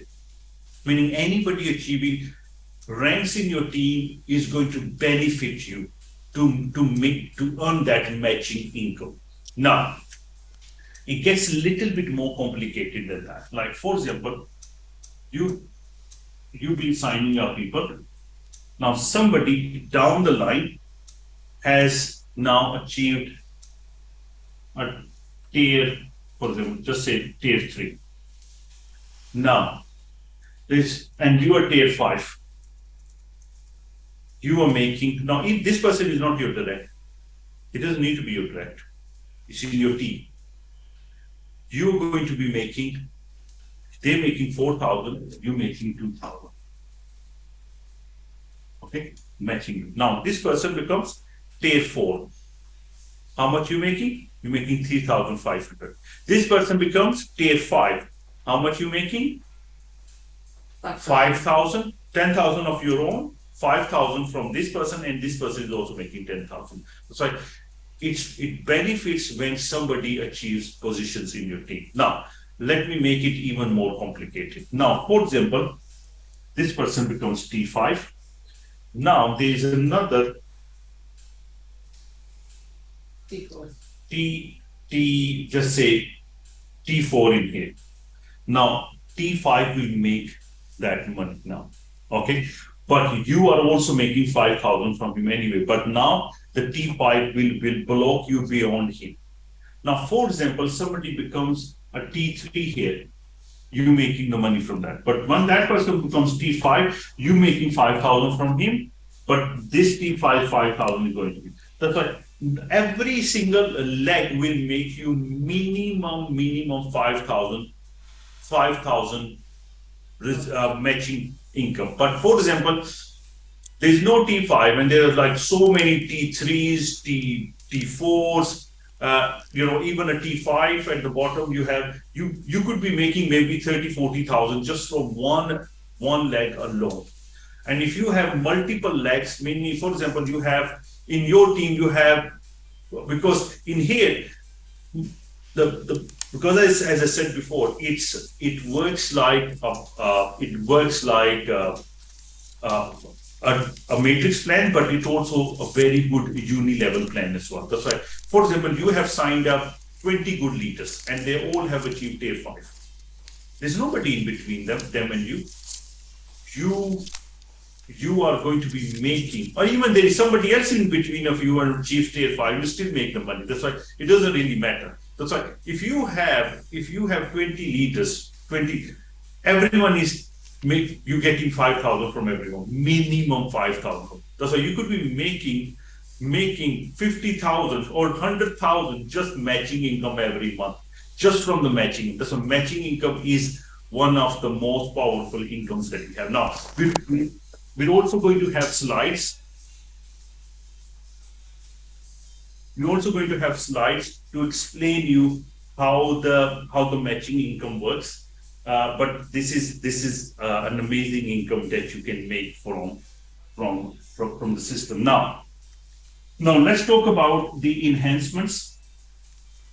Meaning anybody achieving ranks in your team is going to benefit you to earn that matching income. Now, it gets a little bit more complicated than that. Like, for example, you've been signing up people. Now, somebody down the line has now achieved a tier, for example, just say tier 3. Now, and you are tier 5. You are making, now if this person is not your direct, it doesn't need to be your direct, it's in your team. You're going to be making, they're making 4,000, you're making 2,000. Okay, matching. Now this person becomes tier 4. How much you making? You're making 3,500. This person becomes tier 5. How much you making? 5,000, 10,000 of your own, 5,000 from this person, and this person is also making 10,000. So it benefits when somebody achieves positions in your team. Now, let me make it even more complicated. Now, for example, this person becomes T5. Now, there is another just say T4 in here. Now, T5 will make that money now. Okay. But you are also making 5,000 from him anyway. But now the T5 will block you beyond him. Now, for example, somebody becomes a T3 here, you making the money from that. But when that person becomes T5, you making 5,000 from him, but this T5 5,000 is going to be. That's why every single leg will make you minimum 5,000 matching income. But for example, there's no T5 and there are like so many T3s, T4s, even a T5 at the bottom, you could be making maybe 30,000-40,000 just from one leg alone. And if you have multiple legs, meaning, for example, you have in your team, you have, because in here, because as I said before, it works like a matrix plan, but it's also a very good uni-level plan as well. That's why, for example, you have signed up 20 good leaders and they all have achieved tier 5. There's nobody in between them and you. You are going to be making, or even there is somebody else in between of you and achieve tier 5, you still make the money. That's why it doesn't really matter. That's why if you have 20 leaders, 20, everyone is you getting 5,000 from everyone, minimum 5,000. That's why you could be making 50,000 or 100,000 just matching income every month, just from the matching. That's why matching income is one of the most powerful incomes that we have. Now, we're also going to have slides. We're also going to have slides to explain you how the matching income works. But this is an amazing income that you can make from the system. Now let's talk about the enhancements.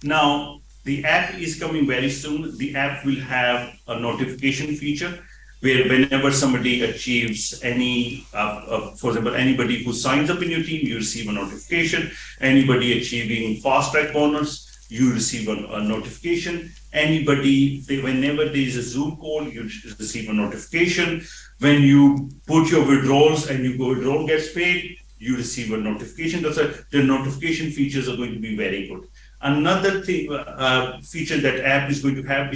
Now the app is coming very soon. The app will have a notification feature where whenever somebody achieves any, for example, anybody who signs up in your team, you receive a notification. Anybody achieving fast track bonus, you receive a notification. Anybody, whenever there is a Zoom call, you receive a notification. When you put your withdrawals and you go withdrawal gets paid, you receive a notification. That's why the notification features are going to be very good. Another thing, feature that app is going to have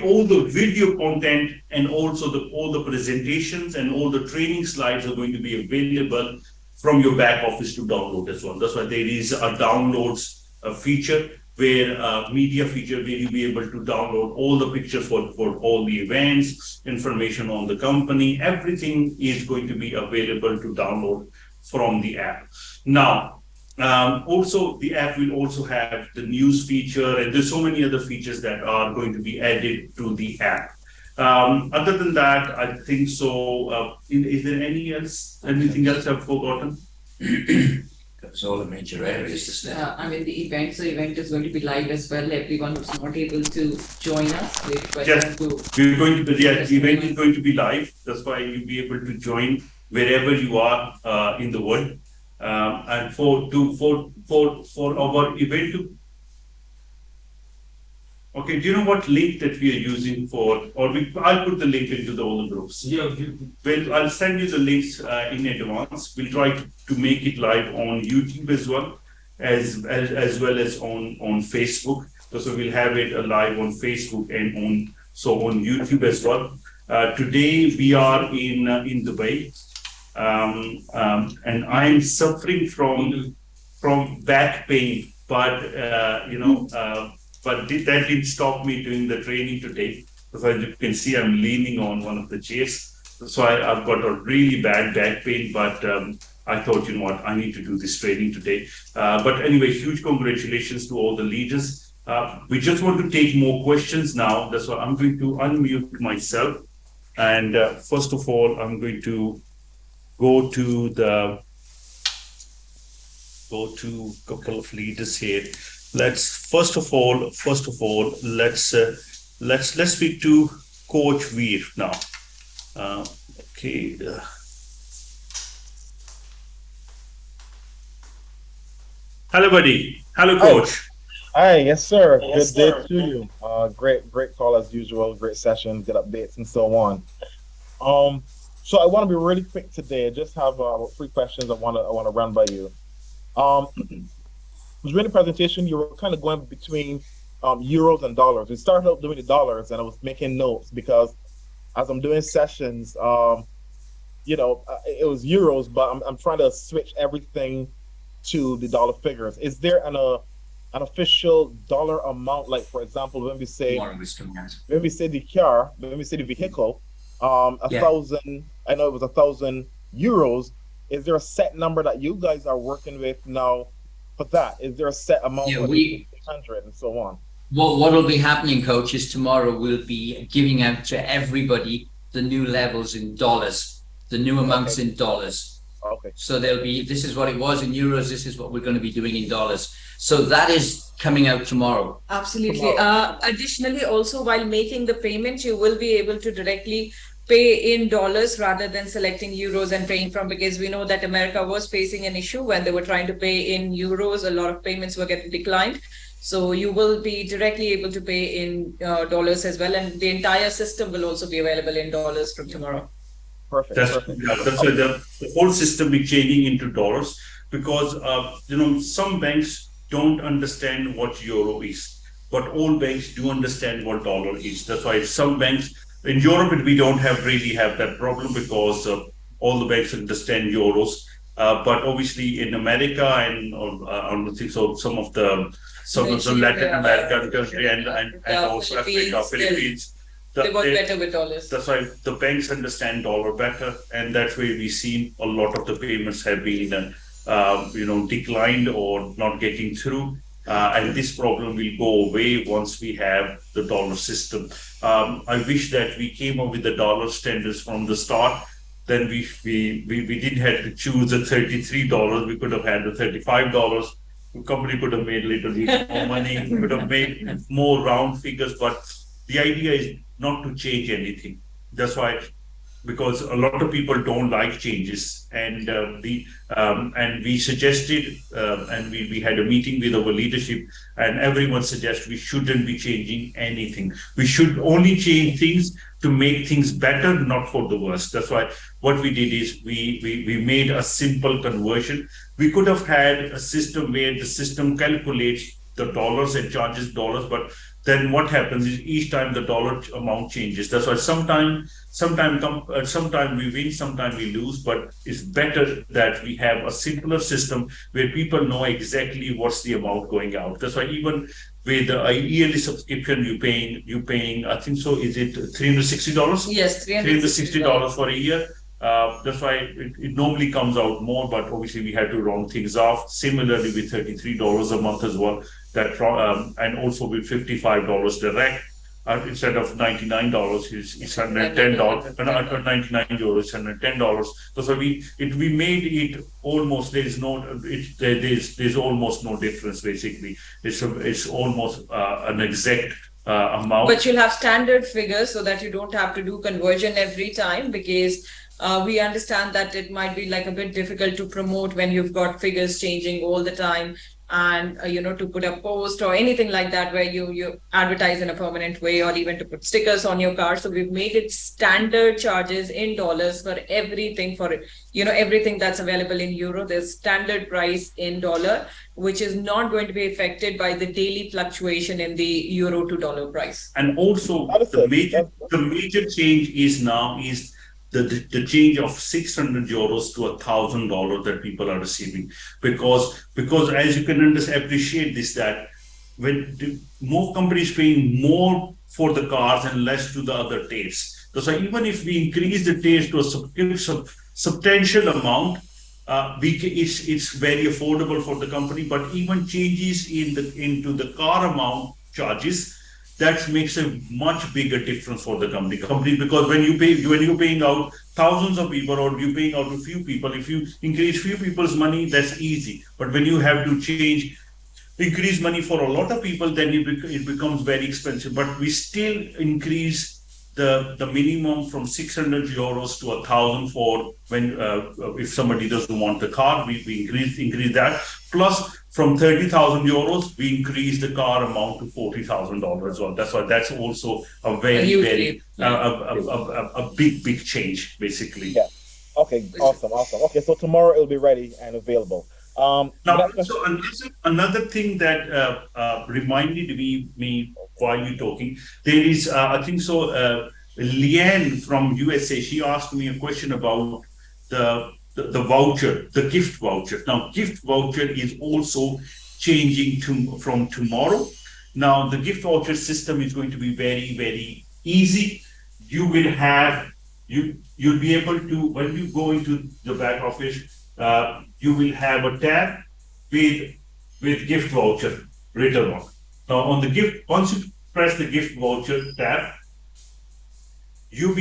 all the video content, and also all the presentations and all the training slides are going to be available from your back office to download as well. That's why there is a downloads feature where media feature where you'll be able to download all the pictures for all the events, information on the company. Everything is going to be available to download from the app. Now, also the app will also have the news feature, and there's so many other features that are going to be added to the app. Other than that, I think so. Is there anything else I've forgotten? Covers all the major areas, doesn't it? I mean, the event is going to be live as well. Everyone who's not able to join us, we request Yes. them to. We're going to be, the event is going to be live. That's why you'll be able to join wherever you are in the world. And for our event to. Okay, do you know what link that we are using for, I'll put the link into all the groups. Yeah. Well, I'll send you the links in advance. We'll try to make it live on YouTube as well as well as on Facebook. So we'll have it live on Facebook and on YouTube as well. Today we are in Dubai, and I'm suffering from back pain, but but that didn't stop me doing the training today. So as you can see, I'm leaning on one of the chairs. So I've got a really bad back pain, but I thought, you know what, I need to do this training today. But anyway, huge congratulations to all the leaders. We just want to take more questions now. That's why I'm going to unmute myself. And first of all, I'm going to go to a couple of leaders here. Let's first of all let's speak to Coach Veer now. Okay. Hello, buddy. Hello, Coach. Hi, yes, sir. Yes, Good sir. day to you. Great call as usual. Great session, good updates, and so on. So I want to be really quick today. I just have 3 questions I want to run by you. During the presentation, you were kind of going between euros and dollars. We started out doing the dollars, and I was making notes because as I'm doing sessions, it was euros, but I'm trying to switch everything to the dollar figures. Is there an official dollar amount? Like, for example, when we say the car, when we say the vehicle, 1,000. I know it was 1,000 euros. Is there a set number that you guys are working with now for that? Is there a set amount for 600 and so on? What will be happening, Coach, is tomorrow we'll be giving out to everybody the new levels in dollars, the new amounts in dollars. Okay. So this is what it was in euros, this is what we're going to be doing in dollars. So that is coming out tomorrow. Absolutely. Additionally, also while making the payment, you will be able to directly pay in dollars rather than selecting euros and paying from, because we know that America was facing an issue when they were trying to pay in euros. A lot of payments were getting declined. So you will be directly able to pay in dollars as well. And the entire system will also be available in dollars from tomorrow. Perfect. That's why the whole system is changing into dollars, because some banks don't understand what euro is, but all banks do understand what dollar is. That's why some banks in Europe, we don't really have that problem because all the banks understand euros. But obviously in America and so some of the Latin American country and also Africa, Philippines. They work better with dollars. That's why the banks understand dollar better, and that's why we've seen a lot of the payments have been, declined or not getting through. And this problem will go away once we have the dollar system. I wish that we came up with the dollar standards from the start. Then we didn't have to choose the $33. We could have had the $35. The company could have made a little bit more money. We could have made more round figures. But the idea is not to change anything. That's why, because a lot of people don't like changes, and we suggested, and we had a meeting with our leadership, and everyone suggests we shouldn't be changing anything. We should only change things to make things better, not for the worse. That's why what we did is we made a simple conversion. We could have had a system where the system calculates the dollars and charges dollars, but then what happens is each time the dollar amount changes. That's why sometime we win, sometime we lose, but it's better that we have a simpler system where people know exactly what's the amount going out. That's why even with a yearly subscription, you're paying, I think so, is it $360? Yes, $360 for a year. That's why it normally comes out more, but obviously we had to round things off. Similarly with $33 a month as well, and also with $55 direct, instead of $99, it's $110. 99 euros, $110. That's why we made it almost. There's almost no difference. Basically, it's almost an exact amount. But you'll have standard figures so that you don't have to do conversion every time, because we understand that it might be like a bit difficult to promote when you've got figures changing all the time, and to put a post or anything like that where you advertise in a permanent way, or even to put stickers on your car. So we've made it standard charges in dollars for everything, for everything that's available in euro. There's standard price in dollar, which is not going to be affected by the daily fluctuation in the euro to dollar price. And also the major change is the change of 600 euros to $1,000 that people are receiving, because as you can appreciate this, that when more companies paying more for the cars and less to the other tails. So even if we increase the tails to a substantial amount, it's very affordable for the company. But even changes into the car amount charges, that makes a much bigger difference for the company, because when you're paying out thousands of people, or you're paying out a few people, if you increase few people's money, that's easy. But when you have to increase money for a lot of people, then it becomes very expensive. But we still increase the minimum from 600 euros to 1,000 for when if somebody doesn't want the car, we increase that. Plus, from 30,000 euros, we increase the car amount to $40,000. Well, that's also a very a big change, basically. Yeah. Okay. Awesome. Okay, so tomorrow it'll be ready and available. Now, so another thing that reminded me while you're talking, there is, I think so, Leanne from USA, she asked me a question about the voucher, the gift voucher. Now, gift voucher is also changing from tomorrow. Now, the gift voucher system is going to be very, very easy. You will have, you'll be able to, when you go into the back office, you will have a tab with gift voucher written on. Now on the gift, once you press the gift voucher tab, you'll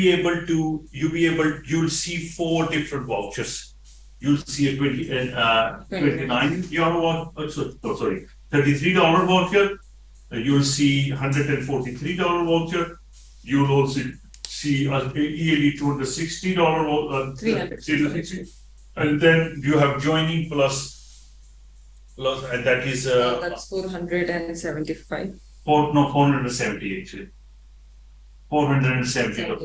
see 4 different vouchers. You'll see a 29 euro voucher, $33 voucher. You'll see $143 voucher. You'll also see a yearly $260 voucher. And then you have joining plus, and that is that's 475. 470 actually. 470.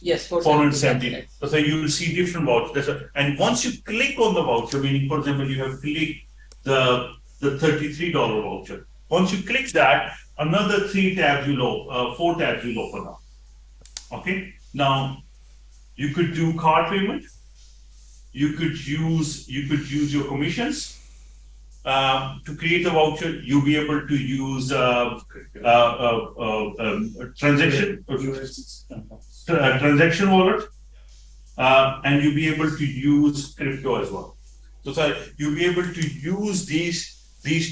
Yes, 470. So you will see different vouchers. And once you click on the voucher, meaning, for example, you have clicked the $33 voucher. Once you click that, another 4 tabs will open up. Okay. Now you could do card payment. You could use your commissions. To create a voucher, you'll be able to use transaction wallet, and you'll be able to use crypto as well. So you'll be able to use these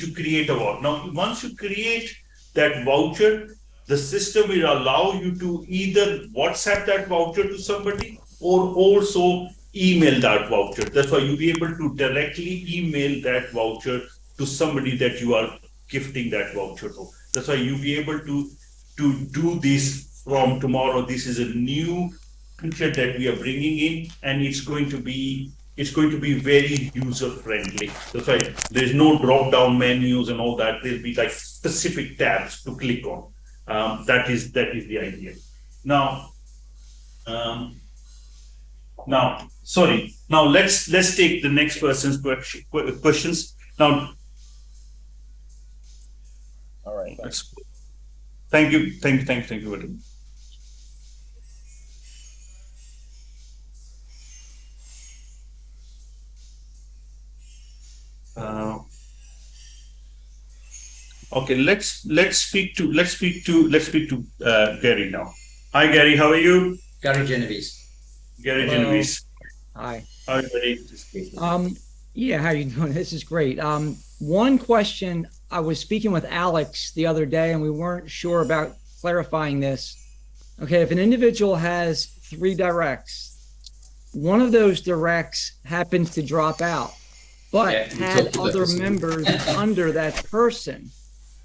to create a voucher. Now, once you create that voucher, the system will allow you to either WhatsApp that voucher to somebody or also email that voucher. That's why you'll be able to directly email that voucher to somebody that you are gifting that voucher to. That's why you'll be able to do this from tomorrow. This is a new feature that we are bringing in, and it's going to be very user friendly. That's why there's no drop down menus and all that. There'll be like specific tabs to click on. That is the idea. Now let's take the next person's questions. Now, All right. thank you very much. Okay, let's speak to Gary now. Hi Gary, how are you? Gary Genovese. Gary Hello. Genovese. Hi. How are you, buddy? Yeah, how you doing? This is great. One question, I was speaking with Alex the other day and we weren't sure about clarifying this. Okay, if an individual has 3 directs, one of those directs happens to drop out, but Yeah, we had talked about other this. members under that person,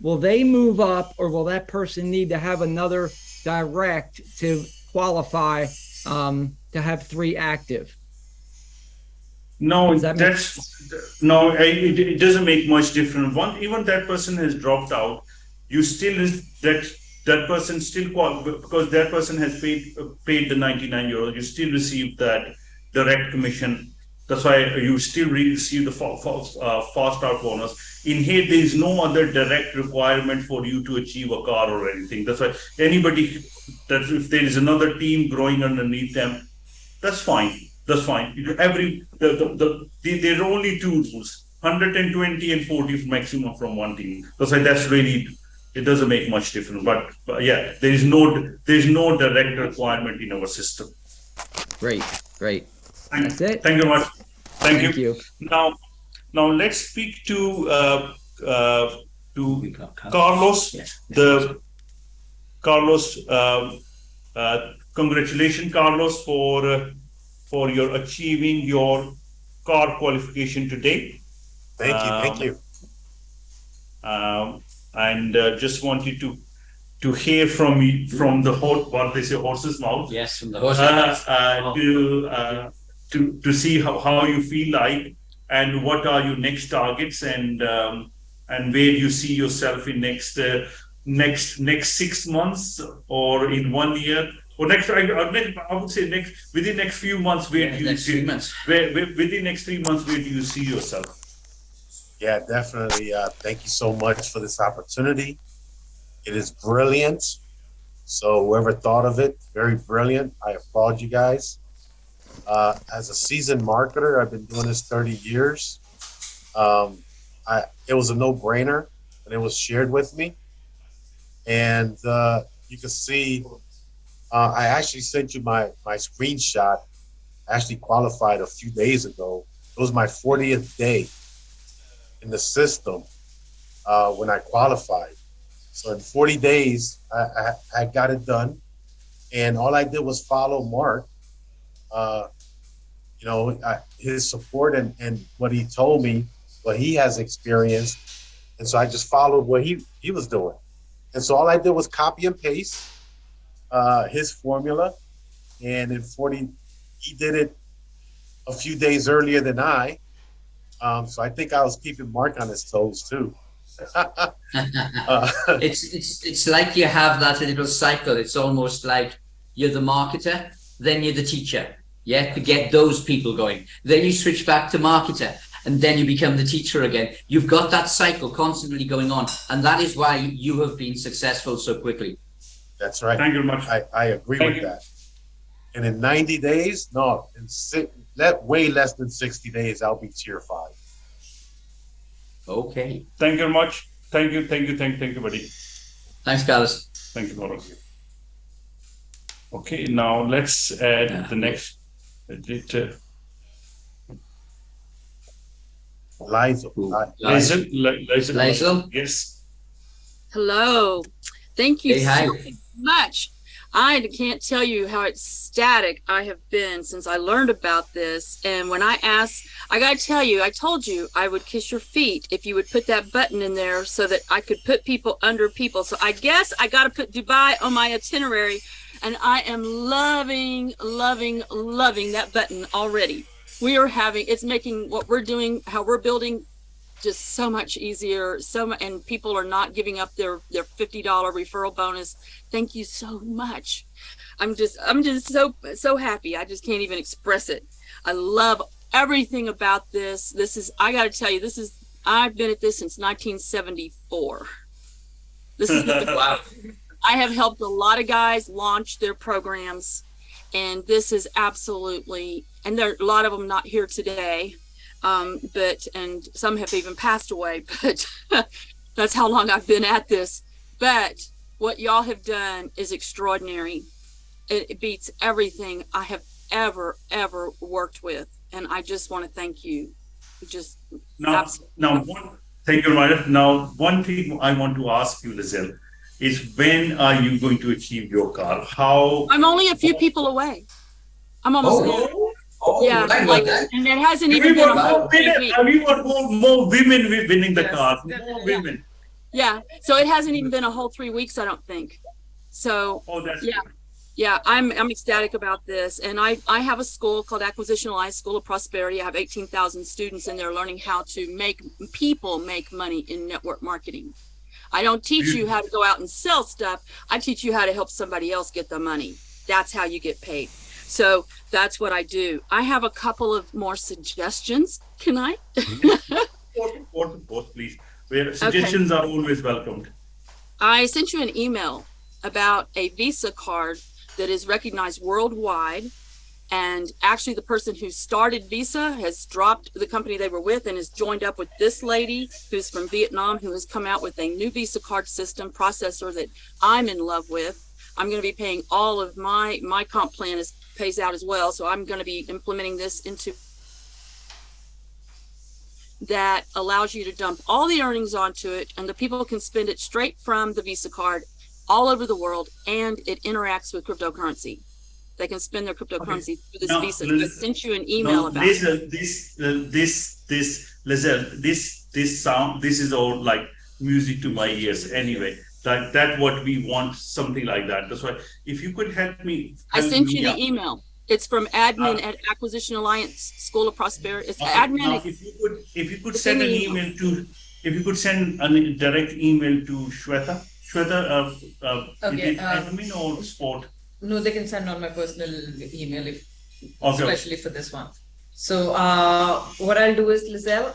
will they move up or will that person need to have another direct to qualify to have 3 active? No, Does that make it doesn't make much difference. Even that person has dropped out, you still that person still because that person has paid the €99. You still receive that direct commission. That's why you still receive the fast out bonus. In here, there is no other direct requirement for you to achieve a car or anything. That's why anybody that if there is another team growing underneath them, that's fine. That's fine. There are only 2 rules: 120 and 40 maximum from one team. That's why it doesn't make much difference. But yeah, there is no direct requirement in our system. Great. That's it. Thank you very much. Thank you. Now let's speak to Carlos. Carlos, congratulations, Carlos, for your achieving your car qualification today. Thank you. And just wanted to hear from the horse's mouth. Yes, from the horse. To see how you feel like and what are your next targets and where you see yourself in next 6 months or in 1 year or I would say within next few months within next 3 months where do you see yourself? Yeah, definitely. Thank you so much for this opportunity. It is brilliant. So whoever thought of it, very brilliant. I applaud you guys. As a seasoned marketer, I've been doing this 30 years. It was a no-brainer, and it was shared with me. And you can see, I actually sent you my screenshot. I actually qualified a few days ago. It was my 40th day in the system when I qualified. So in 40 days, I got it done. And all I did was follow Mark. His support and what he told me, what he has experienced. And so I just followed what he was doing. And so all I did was copy and paste his formula. And in 40, he did it a few days earlier than I. So I think I was keeping Mark on his toes too. It's like you have that little cycle. It's almost like you're the marketer, then you're the teacher. Yeah, to get those people going. Then you switch back to marketer, and then you become the teacher again. You've got that cycle constantly going on, and that is why you have been successful so quickly. That's right. Thank you very much. I agree Thank with you. that. And in 90 days, no, in way less than 60 days, I'll be tier 5. Okay. Thank you very much. Thank you, buddy. Thanks, Carlos. Thank you, Laura. Okay, now let's add the next editor. Liza. Liza. Yes. Hello. Thank you Hey, hi. so much. I can't tell you how ecstatic I have been since I learned about this. And when I asked, I got to tell you, I told you I would kiss your feet if you would put that button in there so that I could put people under people. So I guess I got to put Dubai on my itinerary. And I am loving that button already. It's making what we're doing, how we're building, just so much easier. And people are not giving up their $50 referral bonus. Thank you so much. I'm just so happy. I just can't even express it. I love everything about this. I got to tell you, I've been at this since 1974. This is Wow. I have helped a lot of guys launch their programs, and this is absolutely, and there are a lot of them not here today. And some have even passed away, but that's how long I've been at this. But what y'all have done is extraordinary. It beats everything I have ever worked with. And I just want to thank you. Thank you, Ryan. Now, one thing I want to ask you, Lizelle, is when are you going to achieve your car? How? I'm only a few people away. I'm almost there. Yeah, and it hasn't even been a whole week. We want more women winning the car. More women. Yeah, so it hasn't even been a whole 3 weeks, I don't think. So yeah, I'm ecstatic about this. And I have a school called Acquisition Alliance School of Prosperity. I have 18,000 students in there learning how to make people make money in network marketing. I don't teach you how to go out and sell stuff. I teach you how to help somebody else get the money. That's how you get paid. So that's what I do. I have a couple of more suggestions. Can I? Both, please. Suggestions are always welcomed. I sent you an email about a Visa card that is recognized worldwide. And actually the person who started Visa has dropped the company they were with and has joined up with this lady who's from Vietnam, who has come out with a new Visa card system processor that I'm in love with. I'm going to be paying all of my comp plan pays out as well. So I'm going to be implementing this into that allows you to dump all the earnings onto it, and the people can spend it straight from the Visa card all over the world, and it interacts with cryptocurrency. They can spend their cryptocurrency through this Visa. I sent you an email about it. This is all like music to my ears anyway. That what we want, something like that. That's why if you could help me. I sent you the email. It's from admin at Acquisition Alliance School of Prosperity. It's admin. Now, if you could send an email to, if you could send a direct email to Shweta. Shweta, is it admin or sport? No, they can send on my personal email, especially for this one. So what I'll do is, Lizelle,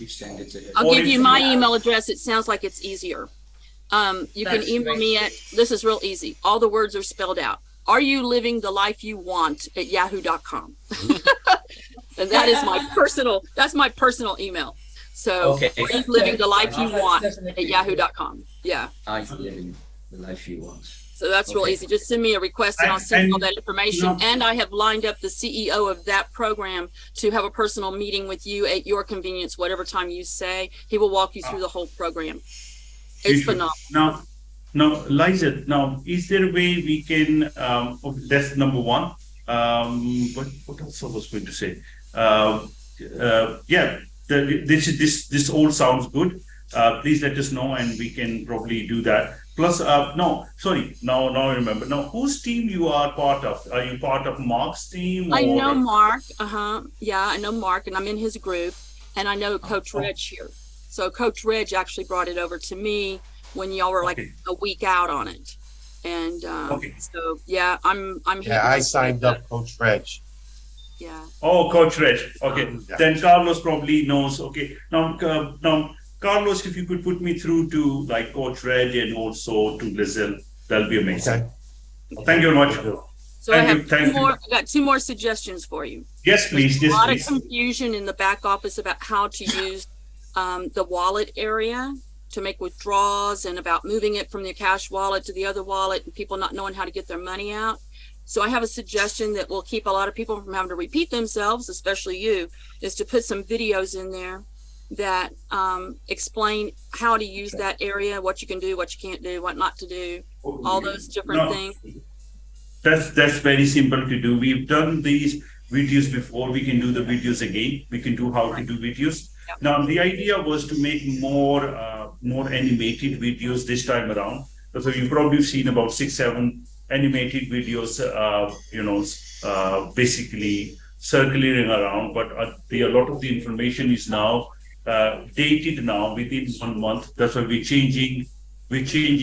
You send it to her. I'll give you my email address. It sounds like it's easier. You can email me at, this is real easy. All the words are spelled out. Are you living the life you want at yahoo.com? And that is that's my personal email. So Okay. are you living the life you want at yahoo.com? Yeah. Are you living the life you want? So that's real easy. Just send me a request and I'll send all that information. And I have lined up the CEO of that program to have a personal meeting with you at your convenience, whatever time you say. He will walk you through the whole program. It's phenomenal. Now, Liza, is there a way we can, that's number one. What else I was going to say? This all sounds good. Please let us know and we can probably do that. Plus, now I remember. Now, whose team you are part of? Are you part of Mark's team? I know Mark. Yeah, I know Mark and I'm in his group. And I know Coach Reg here. So Coach Reg actually brought it over to me when y'all were like a week out on it. And so, yeah, I'm here. Yeah, I signed up Coach Reg. Yeah. Oh, Coach Red. Okay, Yeah. then Carlos probably knows. Okay, now Carlos, if you could put me through to like Coach Red and also to Lizelle, that'll be amazing. Okay. Thank you very much. So I Thank have you, thank you. I got two more suggestions for you. Yes, please. There's a Yes, lot please. of confusion in the back office about how to use the wallet area to make withdrawals and about moving it from the cash wallet to the other wallet and people not knowing how to get their money out. So I have a suggestion that will keep a lot of people from having to repeat themselves, especially you, is to put some videos in there that explain how to use that area, what you can do, what you can't do, what not to do, all those different things. That's very simple to do. We've done these videos before. We can do the videos again. We can do how to do videos. Yep. Now the idea was to make more animated videos this time around. So you've probably seen about 6-7 animated videos, basically circulating around. But a lot of the information is now dated now within 1 month. That's why we're changing everything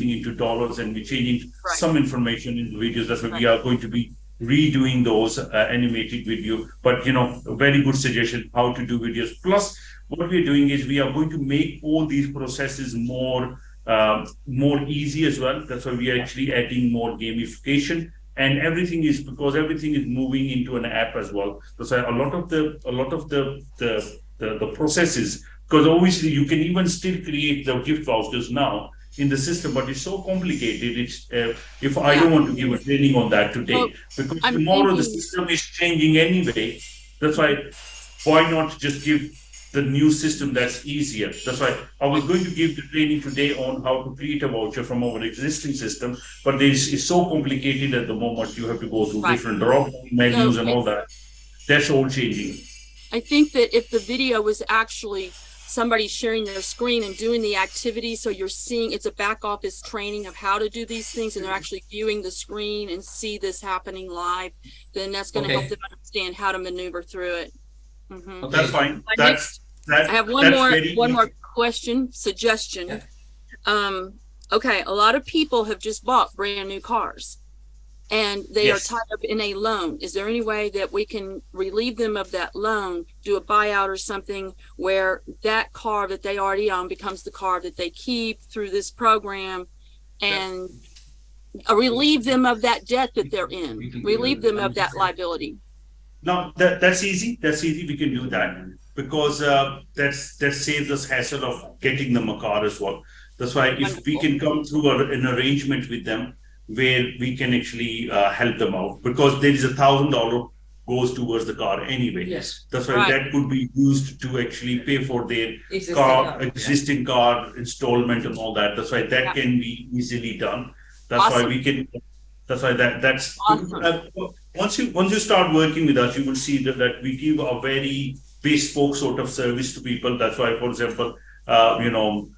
into dollars, and we're changing some information into videos. That's why we are going to be redoing those animated video. But a very good suggestion how to do videos. Plus, what we're doing is we are going to make all these processes more easy as well. That's why we are actually adding more gamification, and everything is moving into an app as well. So a lot of the processes, because obviously you can even still create the gift vouchers now in the system, but it's so complicated. It's if I don't want to give a training on that today, because tomorrow the system is changing anyway. That's why not just give the new system that's easier. That's why I was going to give the training today on how to create a voucher from our existing system, but it's so complicated at the moment. You have to go through different drop menus and all that. That's all changing. I think that if the video was actually somebody sharing their screen and doing the activity, so you're seeing it's a back office training of how to do these things, and they're actually viewing the screen and see this happening live, then that's going to help them understand how to maneuver through it. Okay. That's fine. I have one more question, suggestion. Okay, a lot of people have just bought brand new cars and they are tied up in a loan. Is there any way that we can relieve them of that loan, do a buyout or something where that car that they already own becomes the car that they keep through this program, and relieve them of that debt that they're in, relieve them of that liability? No, that's easy. That's easy. We can do that because that saves us hassle of getting them a car as well. That's why if we can come through an arrangement with them where we can actually help them out, because there is $1,000 goes towards the car anyway. Yes. That's why that could be used to actually pay for their existing car installment and all that. That's why that can be easily done. That's why we can. That's why that's once you start working with us, you will see that we give a very bespoke sort of service to people. That's why, for example, Mark,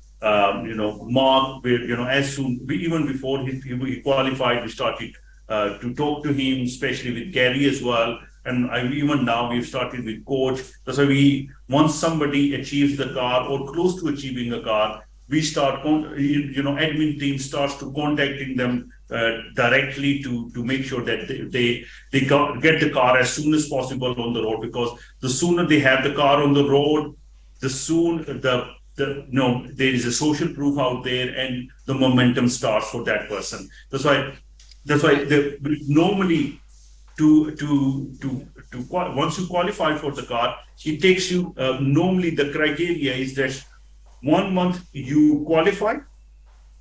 as soon, even before he qualified, we started to talk to him, especially with Gary as well. And even now we've started with Coach. That's why once somebody achieves the car or close to achieving a car, we start, admin team starts to contacting them directly to make sure that they get the car as soon as possible on the road, because the sooner they have the car on the road, the sooner there is a social proof out there and the momentum starts for that person. That's why normally once you qualify for the car, it takes you normally the criteria is that 1 month you qualify,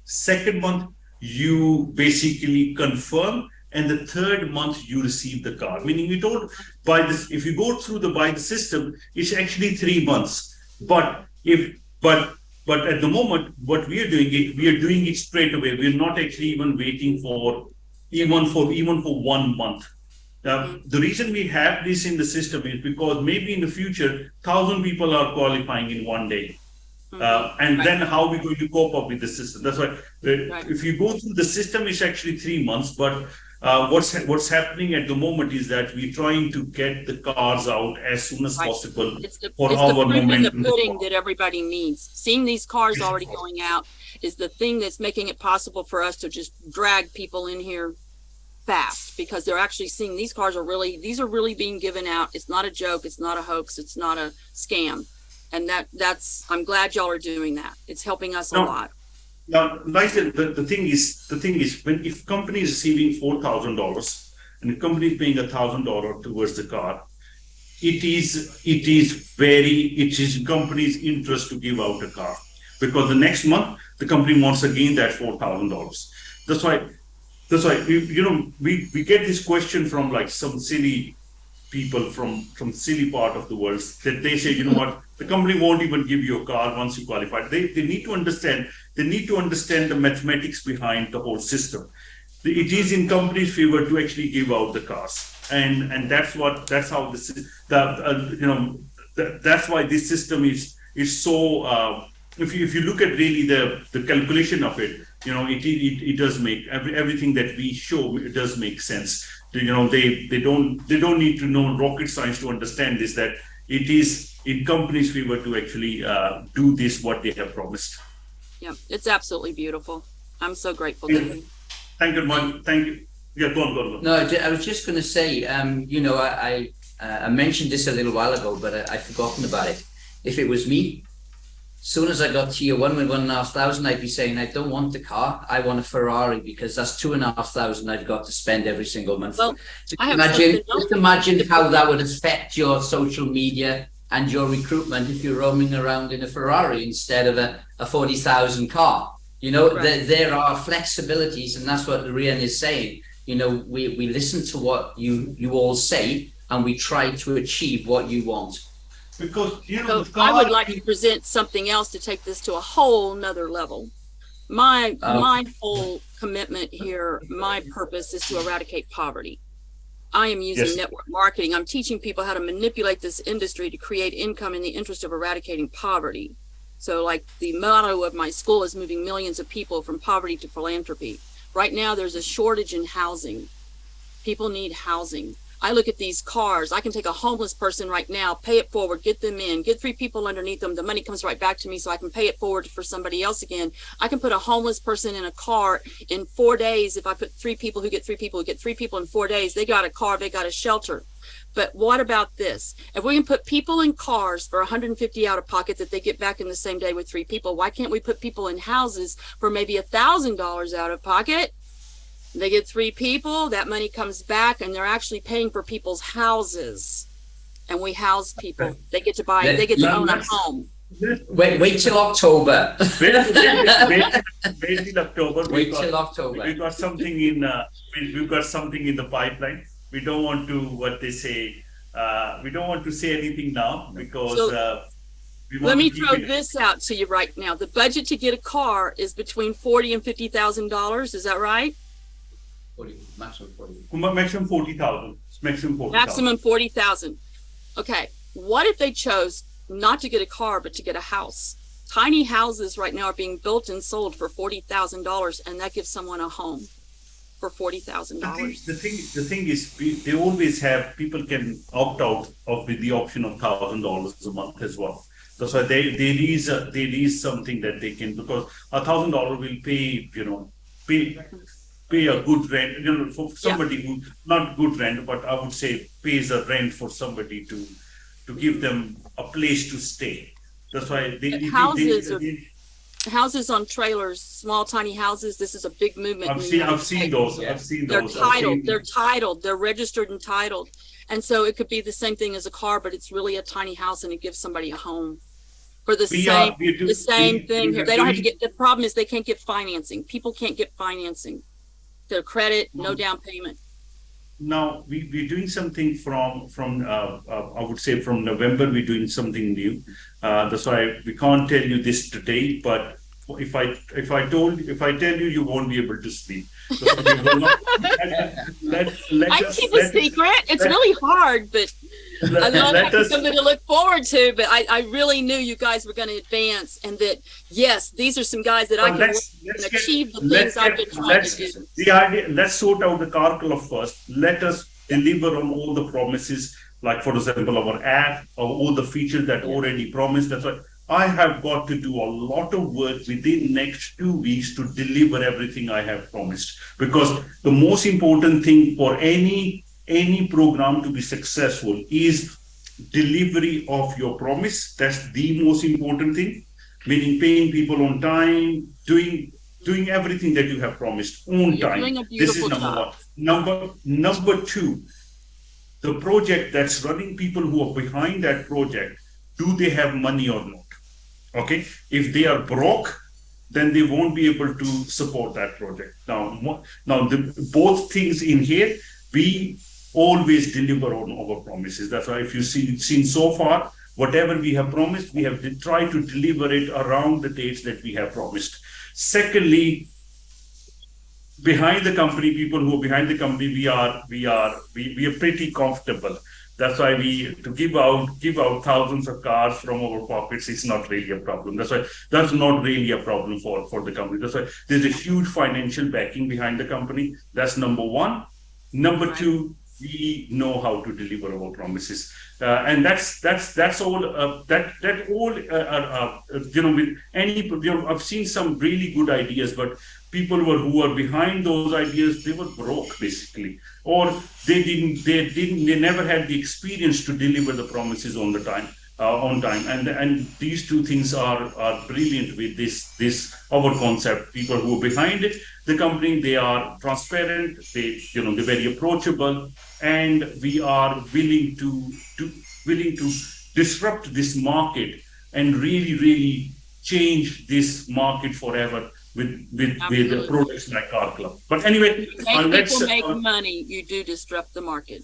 2nd month you basically confirm, and the 3rd month you receive the car. Meaning you don't buy this. If you go through by the system, it's actually 3 months. But at the moment, what we are doing it straight away. We're not actually even waiting for even for 1 month. The reason we have this in the system is because maybe in the future, 1,000 people are qualifying in 1 day. And then how are we going to cope up with the system? That's why if you go through the system, it's actually 3 months. But what's happening at the moment is that we're trying to get the cars out as soon as possible. It's the momentum. the pudding that everybody needs. Seeing these cars already going out is the thing that's making it possible for us to just drag people in here fast because they're actually seeing these cars are these are really being given out. It's not a joke. It's not a hoax. It's not a scam. And I'm glad y'all are doing that. It's helping us a lot. Now, Nigel, the thing is, if company is receiving $4,000 and the company is paying $1,000 towards the car, it is company's interest to give out a car, because the next month the company wants again that $4,000. That's why we get this question from like some silly people from silly part of the world that they say, you know what, the company won't even give you a car once you qualify. They need to understand the mathematics behind the whole system. It is in company's favor to actually give out the cars, and that's how that's why this system is so. If you look at really the calculation of it, it does make everything that we show, it does make sense. They don't need to know rocket science to understand this, that it is in company's favor to actually do this what they have promised. Yeah, it's absolutely beautiful. I'm so grateful. Thank you, Mike. Thank you. Yeah, go on. No, I was just going to say, I mentioned this a little while ago, but I've forgotten about it. If it was me, as soon as I got tier 1 with 1,500, I'd be saying, I don't want the car, I want a Ferrari, because that's 2,500 I've got to spend every single month. Well, just imagine how that would affect your social media and your recruitment if you're roaming around in a Ferrari instead of a 40,000 car. Right. There are flexibilities, and that's what Rian is saying. We listen to what you all say, and we try to achieve what you want. Because I would like to present something else to take this to a whole nother level. My whole commitment here, my purpose is to eradicate poverty. I am using network marketing. I'm teaching people how to manipulate this industry to create income in the interest of eradicating poverty. So like the motto of my school is moving millions of people from poverty to philanthropy. Right now, there's a shortage in housing. People need housing. I look at these cars. I can take a homeless person right now, pay it forward, get them in, get 3 people underneath them. The money comes right back to me so I can pay it forward for somebody else again. I can put a homeless person in a car in 4 days. If I put 3 people who get 3 people in 4 days, they got a car, they got a shelter. But what about this? If we can put people in cars for 150 out of pocket that they get back in the same day with 3 people, why can't we put people in houses for maybe $1,000 out of pocket? They get 3 people, that money comes back, and they're actually paying for people's houses. And we house people. They get to own a home. Wait till October. Wait till October. Wait till October. We've got something in the pipeline. We don't want to, we don't want to say anything now, because let me throw this out to you right now. The budget to get a car is between $40,000 and $50,000. Is that right? Maximum 40,000. Maximum 40,000. Okay. What if they chose not to get a car, but to get a house? Tiny houses right now are being built and sold for $40,000, and that gives someone a home for $40,000. The thing is, they always have, people can opt out of with the option of $1,000 a month as well. That's why there is something that they can, because $1,000 will pay a good rent, for somebody who, not good rent, but I would say pays a rent for somebody to give them a place to stay. That's why houses on trailers, small tiny houses. This is a big movement. I've seen those. They're titled. They're registered and titled, and so it could be the same thing as a car, but it's really a tiny house, and it gives somebody a home for the same thing here. They don't have to get. The problem is they can't get financing. People can't get financing. Their credit, no down payment. Now we're doing something from I would say from November. We're doing something new. That's why we can't tell you this today. But if I tell you, you won't be able to sleep. So I keep a secret. It's really hard, but I love having something to look forward to. But I really knew you guys were going to advance, and that yes, these are some guys that I can achieve the things I've been trying to do. The idea. Let's sort out the CarClub first. Let us deliver on all the promises, like for example our app or all the features that already promised. That's why I have got to do a lot of work within next 2 weeks to deliver everything I have promised. Because the most important thing for any program to be successful is delivery of your promise. That's the most important thing, meaning paying people on time, doing everything that you have promised on You're time. doing a This is beautiful number job. one. Number two, the project that's running, people who are behind that project, do they have money or not? Okay, if they are broke, then they won't be able to support that project. Now both things in here, we always deliver on our promises. That's why if you've seen so far, whatever we have promised, we have tried to deliver it around the dates that we have promised. Secondly, behind the company, people who are behind the company, we are pretty comfortable. That's why we to give out thousands of cars from our pockets is not really a problem. That's not really a problem for the company. That's why there's a huge financial backing behind the company. That's number one. Number Right. two, we know how to deliver our promises, and that's all. That all with any I've seen some really good ideas, but people who are behind those ideas, they were broke basically, or they never had the experience to deliver the promises on the time. On time, and these two things are brilliant with this our concept. People who are behind it, the company, they are transparent, they're very approachable, and we are willing to disrupt this market and really change this market forever with Absolutely. products like CarClub. But anyway, Make let's people make money, you do disrupt the market.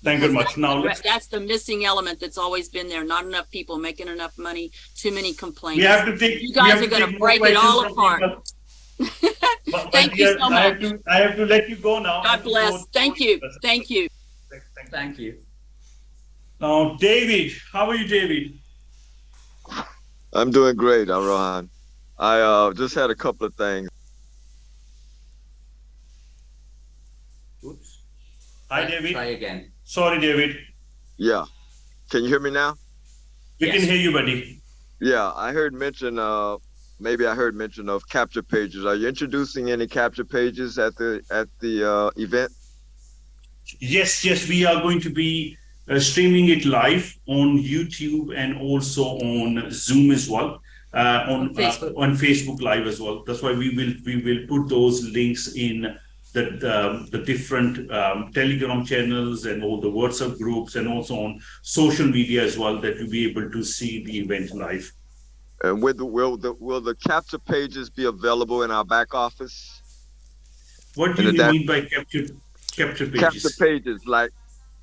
thank you very Because much. Now that's the missing element that's always been there. Not enough people making enough money, too many complaints. we have to take. You we guys have are to going take to more break it questions all from apart. people. But Thank you dear, so I have much. to I have to let you go now. I God have to go- bless. Thank you. Thank you. Thank you. Now, David, how are you, David? I'm doing great, Rohan. I just had a couple of things. Oops. Hi, David. Try again. Sorry, David. Yeah. Can you hear me now? We Yes. can hear you, buddy. Yeah, I heard mention maybe I heard mention of capture pages. Are you introducing any capture pages at the event? Yes, we are going to be streaming it live on YouTube and also on Zoom as well. On Facebook Live as well. That's why we will put those links in the different Telegram channels and all the WhatsApp groups, and also on social media as well, that you'll be able to see the event live. And will the capture pages be available in our back office? What do In you the mean by capture capture pages? pages, like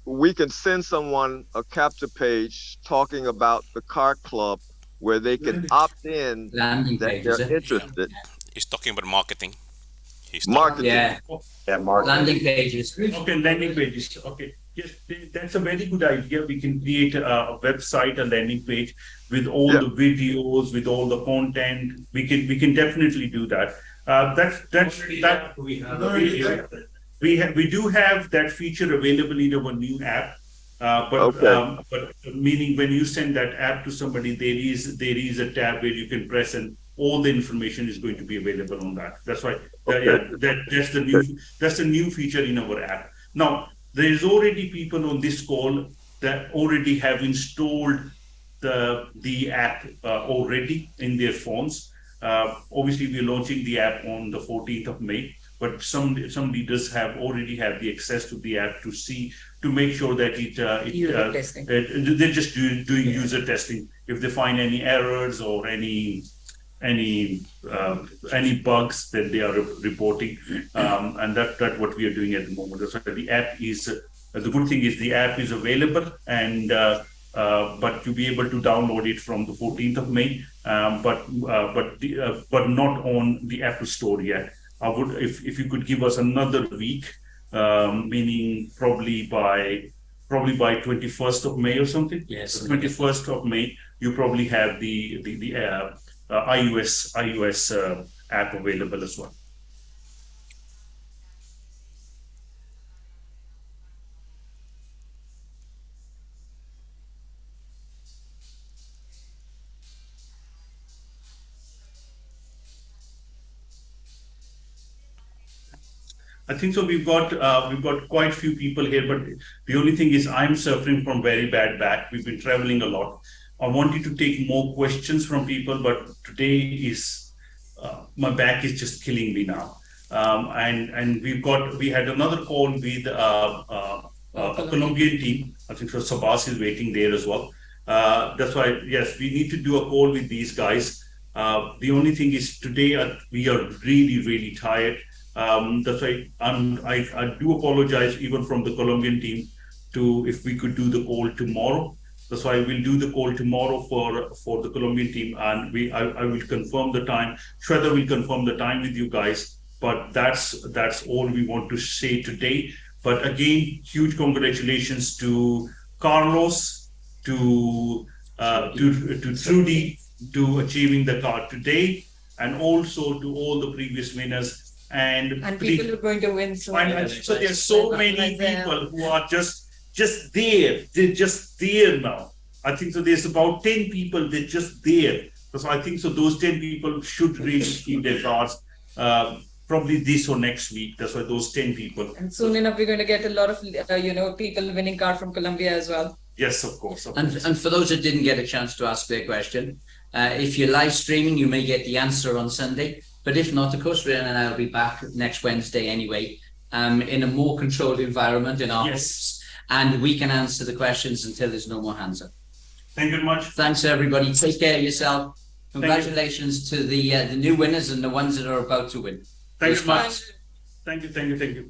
we can send someone a capture page talking about the car club where they can opt in Landing that pages. they're interested. He's talking about marketing. Marketing. Yeah. Yeah, Mark. Landing pages. Okay, landing pages. Okay, yes, that's a very good idea. We can create a website, a landing page with all Yeah. the videos, with all the content. We can definitely do that. We do have that feature available in our new app. But meaning when you send that app to somebody, there is a tab where you can press, and all the information is going to be available on that. That's why that's the new feature in our app. Now, there's already people on this call that already have installed the app already in their phones. Obviously, we're launching the app on the 14th of May, but some leaders already have the access to the app to make sure that User testing. they're just doing user testing. If they find any errors or any bugs, that they are reporting, and that's what we are doing at the moment. So the app is the good thing is the app is available, and but you'll be able to download it from the 14th of May, but not on the Apple Store yet. I would, if you could give us another week, meaning probably by 21st of May or something. Yes. 21st of May, you probably have the iOS app available as well. I think so. We've got quite a few people here, but the only thing is I'm suffering from very bad back. We've been traveling a lot. I wanted to take more questions from people, but today is my back is just killing me now. And we had another call with a Colombian team. I think so Sabas is waiting there as well. That's why, yes, we need to do a call with these guys. The only thing is today we are really, really tired. That's why I do apologize even from the Colombian team if we could do the call tomorrow. That's why we'll do the call tomorrow for the Colombian team, and I will confirm the time. Shweta will confirm the time with you guys. But that's all we want to say today. But again, huge congratulations to Carlos, to Trudy, to achieving the car today, and also to all the previous winners. And people are going to win soon. So there's so many people who are just there. They're just there now. I think so. There's about 10 people. They're just there. So I think so. Those 10 people should really keep their cars. Probably this or next week. That's why those 10 people. And soon enough, we're going to get a lot of people winning car from Colombia as well. Yes, of course. And for those that didn't get a chance to ask their question, if you're live streaming, you may get the answer on Sunday. But if not, of course, Rhiannon and I will be back next Wednesday anyway, in a more controlled environment in our homes, and we can answer the questions until there's no more hands up. Thank you very much. Thanks, everybody. Take care of yourself. Congratulations to the new winners and the ones that are about to win. Thank you much. Thank you.